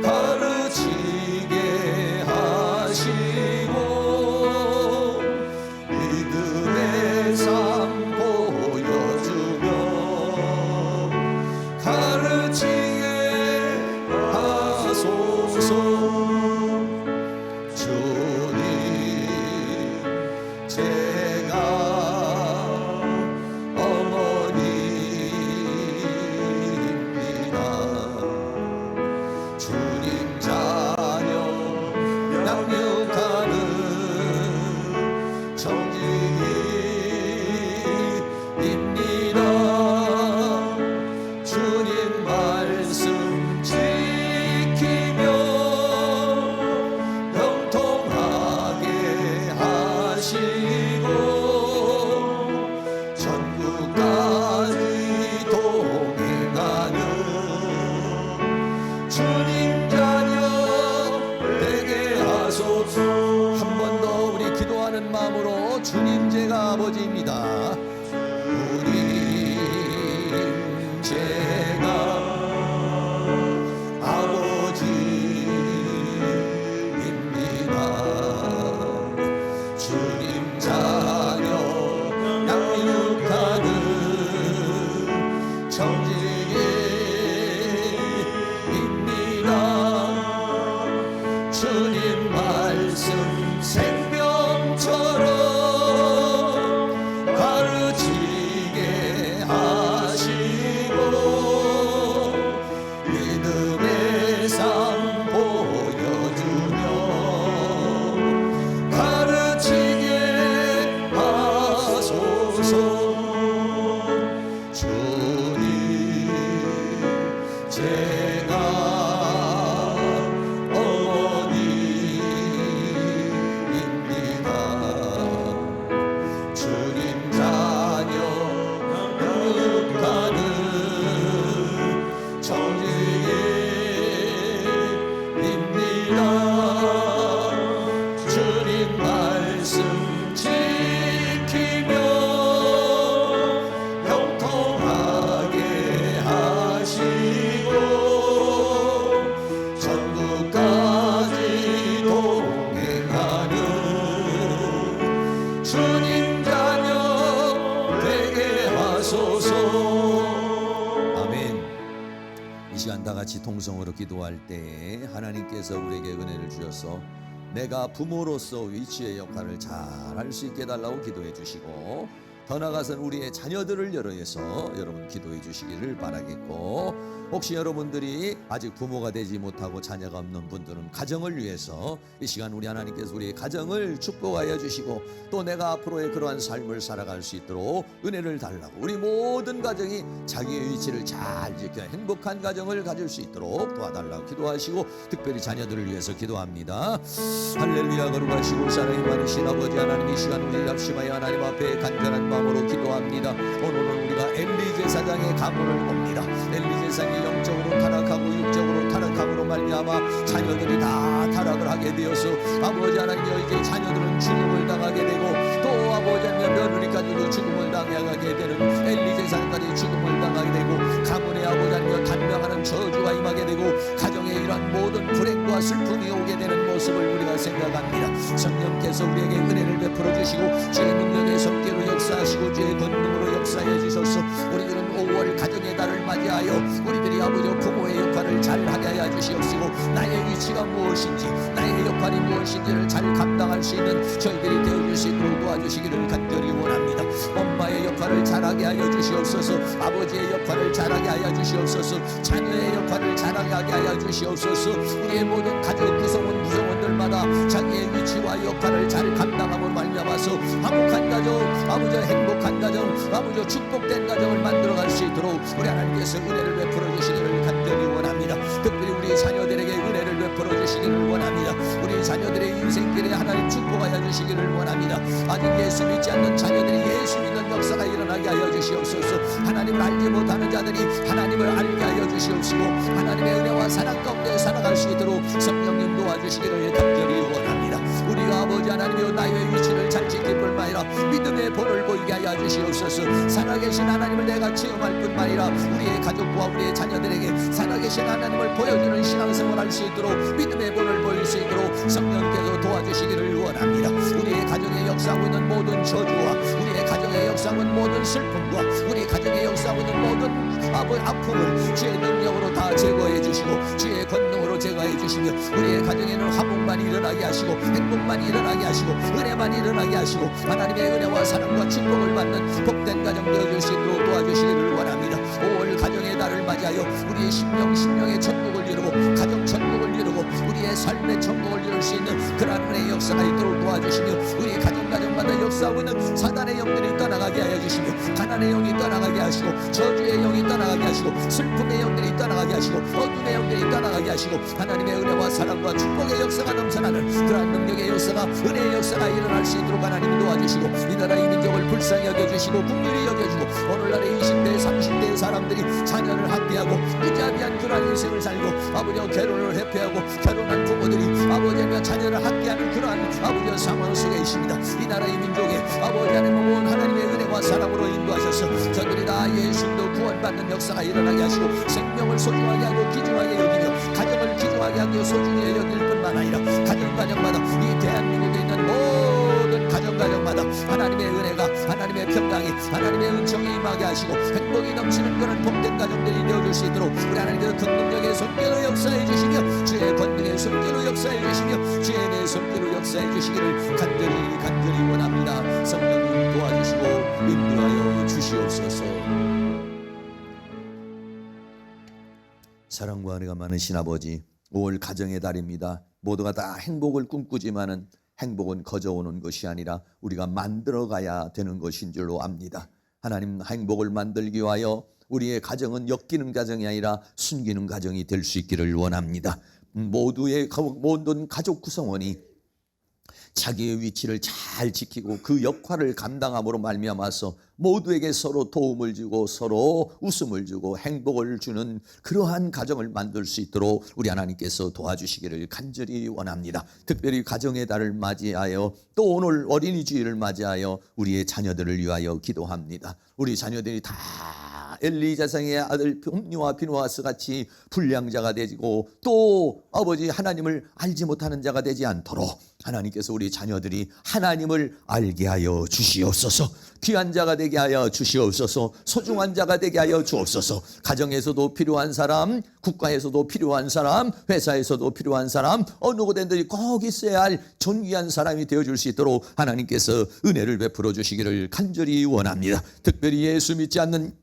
가르치게 하시고 믿음의 삶 보여주며 가르치게 하소서. 주님 제가 어머니입니다. 주님 자녀 양육하는 청지기입니다. 주님 말씀 지키며 형통하게 하시고 천국까지 동행하는 주님 자녀 되게 하소서. 한 번 더 우리 기도하는 마음으로 주님 제가 아버지입니다. 주님 제가 아버지입니다. 주님 자녀 양육하는 청지기입니다. 주님 말씀 생명처럼 가르치게 하시고 믿음의 삶 보여주며 가르치게 하소서. 주님 제가 어머니입니다. 주님 자녀 영육하는 청지기입니다. 주님 말씀 지키며 형통하게 하시고 천국까지 동행하는 주님 자녀 되게 하소서. 아멘. 이 시간 다 같이 통성으로 기도할 때 하나님께서 우리에게 은혜를 주셔서 내가 부모로서 위치의 역할을 잘 할 수 있게 해달라고 기도해 주시고 더 나아가서는 우리의 자녀들을 위해서 여러분 기도해 주시기를 바라겠고, 혹시 여러분들이 아직 부모가 되지 못하고 자녀가 없는 분들은 가정을 위해서 이 시간 우리 하나님께서 우리의 가정을 축복하여 주시고, 또 내가 앞으로의 그러한 삶을 살아갈 수 있도록 은혜를 달라고, 우리 모든 가정이 자기의 위치를 잘 지켜 행복한 가정을 가질 수 있도록 도와달라고 기도하시고, 특별히 자녀들을 위해서 기도합니다. 할렐루야. 거룩하시고 사랑이 많으신 아버지 하나님, 이 시간 우리 합심하여 하나님 앞에 간절한 마음으로 기도합니다. 오늘은 우리가 엘리 제사장의 가문을 봅니다. 엘리 제사장이 영적으로 타락하고 육적으로 타락함으로 말미암아 자녀들이 다 타락을 하게 되어서 아버지 하나님여, 이제 자녀들은 죽음을 당하게 되고, 또 아버지 하나님 며느리까지도 죽음을 당하게 되는, 엘리 제사장까지 죽음을 당하게 되고, 가문의 아버지 하나님여 단명하는 저주가 임하게 되고, 가정에 이러한 모든 불행과 슬픔이 오게 되는 모습을 우리가 생각합니다. 성령께서 우리에게 은혜를 베풀어 주시고 주의 능력의 손길로 역사하시고 주의 권능으로 역사해 주셔서 우리들은 5월 가정의 달을 맞이하여 우리들이 아버지 부모의 역할을 잘 하게 하여 주시옵시고, 나의 위치가 무엇인지 나의 역할이 무엇인지를 잘 감당할 수 있는 저희들이 되어줄 수 있도록 도와주시기를 간절히 원합니다. 엄마의 역할을 잘하게 하여 주시옵소서, 아버지의 역할을 잘하게 하여 주시옵소서, 자녀의 역할을 잘하게 하여 주시옵소서. 우리의 모든 가족 구성원들마다 자기의 위치와 역할을 잘 감당함으로 말미암아서 화목한 가정, 아버지 행복한 가정, 아버지 축복된 가정을 만들어갈 수 있도록 우리 하나님께서 은혜를 베풀어 주시기를 간절히 원합니다. 특별히 우리 자녀들에게 은혜를 베풀어 주시기를 원합니다. 우리 자녀들의 인생길에 하나님 축복하여 주시기를 원합니다. 아직 예수 믿지 않는 자녀들이 예수 믿는 역사가 일어나게 하여 주시옵소서. 하나님을 알지 못하는 자들이 하나님을 알게 하여 주시옵시고, 하나님의 은혜와 사랑 가운데 살아갈 수 있도록 성령님 도와주시기를 간절히 원합니다. 우리가 아버지 하나님이여 나의 위치를 잘 지킬 뿐만 아니라 믿음의 본을 보이게 하여 주시옵소서. 살아계신 하나님을 내가 체험할 뿐만 아니라 우리의 가족과 우리의 자녀들에게 살아계신 하나님을 보여주는 신앙생활을 할 수 있도록 믿음의 본을 보일 수 있도록 성령께서 도와주시기를 원합니다. 우리의 가정에 역사하고 있는 모든 저주와 우리의 가정에 역사하고 있는 모든 슬픔과 우리 가정에 역사하고 있는 모든 아픔을 주의 능력으로 다 제거해 주시고 주의 권능으로 제거해 주시며, 우리의 가정에는 화목만 일어나게 하시고 행복만 일어나게 하시고 은혜만 일어나게 하시고 하나님의 은혜와 사랑과 축복을 받는 복된 가정 되어줄 수 있도록 도와주시기를 원합니다. 5월 가정의 달을 맞이하여 우리의 심령의 천국을 이루고 가정 천국을 이루고 우리의 삶의 천국을 이룰 수 있는 그러한 은혜의 역사가 있도록 도와주시며, 우리 가정마다 역사하고 있는 사단의 영들이 떠나가게 하여 주시며, 가난의 영이 떠나가게 하시고 저주의 영이 떠나가게 하시고 슬픔의 영들이 떠나가게 하시고 어둠의 영들이 떠나가게 하시고, 하나님의 은혜와 사랑과 축복의 역사가 넘쳐나는 그러한 능력의 역사가, 은혜의 역사가 일어날 수 있도록 하나님 도와주시고, 이 나라 이 민족을 불쌍히 여겨주시고 긍휼히 여겨주고, 오늘날의 20대 30대의 사람들이 자녀를 학대하고 무자비한 그러한 인생을 살고 아버지와 결혼을 회피하고 결혼한 부모들이 아버지와 자녀를 학대하는 그러한 아버지와 상황 속에 있습니다. 이 나라 이 민족에 아버지 하나님 하나님의 은혜와 사랑으로 인도하셔서 저들이 다 예수님도 구원받는 역사가 일어나게 하시고, 생명을 소중하게 하고 귀중하게 여기며 가정을 귀중하게 하고 소중히 여길 뿐만 아니라 가정마다 이 대한민국에 있는 모든 가정마다 하나님의 은혜가, 하나님의 평강이, 하나님의 은총이 임하게 하시고 행복이 넘치는 그런 복된 가정들이 되어줄 수 있도록 우리 하나님께서 긍휼력의 손길로 역사해 주시며 주의 권능의 손길로 역사해 주시며 주의 은혜의 손길로 역사해 주시기를 간절히 원합니다. 성령님 도와주시고 인도하여 주시옵소서. 사랑과 은혜가 많으신 아버지, 5월 가정의 달입니다. 모두가 다 행복을 꿈꾸지만은 행복은 거저오는 것이 아니라 우리가 만들어가야 되는 것인 줄로 압니다. 하나님, 행복을 만들기 위하여 우리의 가정은 엮이는 가정이 아니라 숨기는 가정이 될 수 있기를 원합니다. 모든 가족 구성원이 자기의 위치를 잘 지키고 그 역할을 감당함으로 말미암아서 모두에게 서로 도움을 주고 서로 웃음을 주고 행복을 주는 그러한 가정을 만들 수 있도록 우리 하나님께서 도와주시기를 간절히 원합니다. 특별히 가정의 달을 맞이하여 또 오늘 어린이 주일을 맞이하여 우리의 자녀들을 위하여 기도합니다. 우리 자녀들이 다 엘리자상의 아들 홈리와 비누아스 같이 불량자가 되고 또 아버지 하나님을 알지 못하는 자가 되지 않도록 하나님께서 우리 자녀들이 하나님을 알게 하여 주시옵소서. 귀한 자가 되게 하여 주시옵소서. 소중한 자가 되게 하여 주옵소서. 가정에서도 필요한 사람, 국가에서도 필요한 사람, 회사에서도 필요한 사람, 어느 곳에든지 꼭 있어야 할 존귀한 사람이 되어줄 수 있도록 하나님께서 은혜를 베풀어 주시기를 간절히 원합니다. 특별히 예수 믿지 않는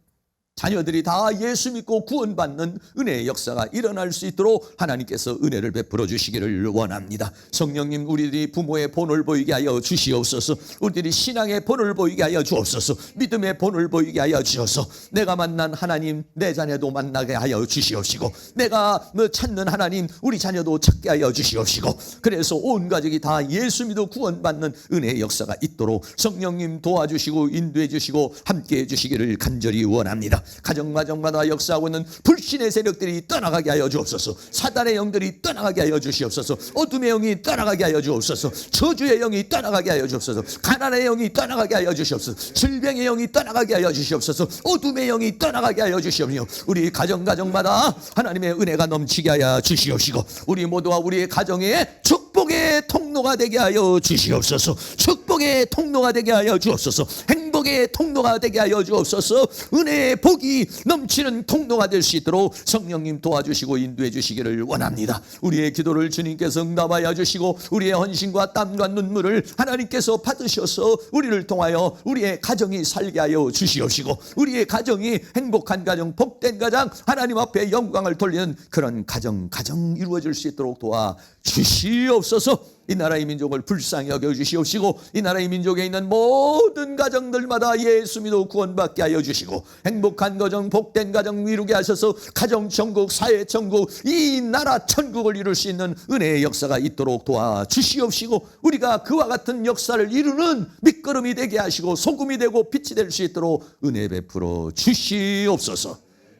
자녀들이 다 예수 믿고 구원받는 은혜의 역사가 일어날 수 있도록 하나님께서 은혜를 베풀어 주시기를 원합니다. 성령님, 우리들이 부모의 본을 보이게 하여 주시옵소서. 우리들이 신앙의 본을 보이게 하여 주옵소서. 믿음의 본을 보이게 하여 주셔서 내가 만난 하나님 내 자녀도 만나게 하여 주시옵시고, 내가 찾는 하나님 우리 자녀도 찾게 하여 주시옵시고, 그래서 온 가족이 다 예수 믿어 구원받는 은혜의 역사가 있도록 성령님 도와주시고 인도해 주시고 함께해 주시기를 간절히 원합니다. 가정마다 역사하고 있는 불신의 세력들이 떠나가게 하여 주옵소서. 사단의 영들이 떠나가게 하여 주시옵소서. 어둠의 영이 떠나가게 하여 주옵소서. 저주의 영이 떠나가게 하여 주옵소서. 가난의 영이 떠나가게 하여 주시옵소서. 질병의 영이 떠나가게 하여 주시옵소서. 어둠의 영이 떠나가게 하여 주시옵시고, 우리 가정마다 하나님의 은혜가 넘치게 하여 주시옵시고, 우리 모두와 우리의 가정에 축복의 통로가 되게 하여 주시옵소서. 축복의 통로가 되게 하여 주옵소서. 행복의 통로가 되게 하여 주옵소서. 은혜의 복이 넘치는 통로가 될 수 있도록 성령님 도와주시고 인도해 주시기를 원합니다. 우리의 기도를 주님께서 응답하여 주시고 우리의 헌신과 땀과 눈물을 하나님께서 받으셔서 우리를 통하여 우리의 가정이 살게 하여 주시옵시고, 우리의 가정이 행복한 가정, 복된 가정, 하나님 앞에 영광을 돌리는 그런 가정 이루어질 수 있도록 도와 주시옵소서. 이 나라의 민족을 불쌍히 여겨 주시옵시고, 이 나라의 민족에 있는 모든 가정들마다 예수 믿어 구원받게 하여 주시고, 행복한 가정, 복된 가정 이루게 하셔서 가정 천국, 사회 천국, 이 나라 천국을 이룰 수 있는 은혜의 역사가 있도록 도와 주시옵시고, 우리가 그와 같은 역사를 이루는 밑거름이 되게 하시고 소금이 되고 빛이 될 수 있도록 은혜 베풀어 주시옵소서.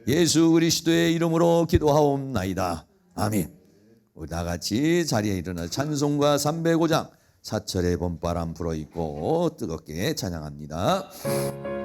예수 그리스도의 이름으로 기도하옵나이다. 아멘. 우리 다 같이 자리에 일어나 찬송가 305장 사철의 봄바람 불어있고 뜨겁게 찬양합니다.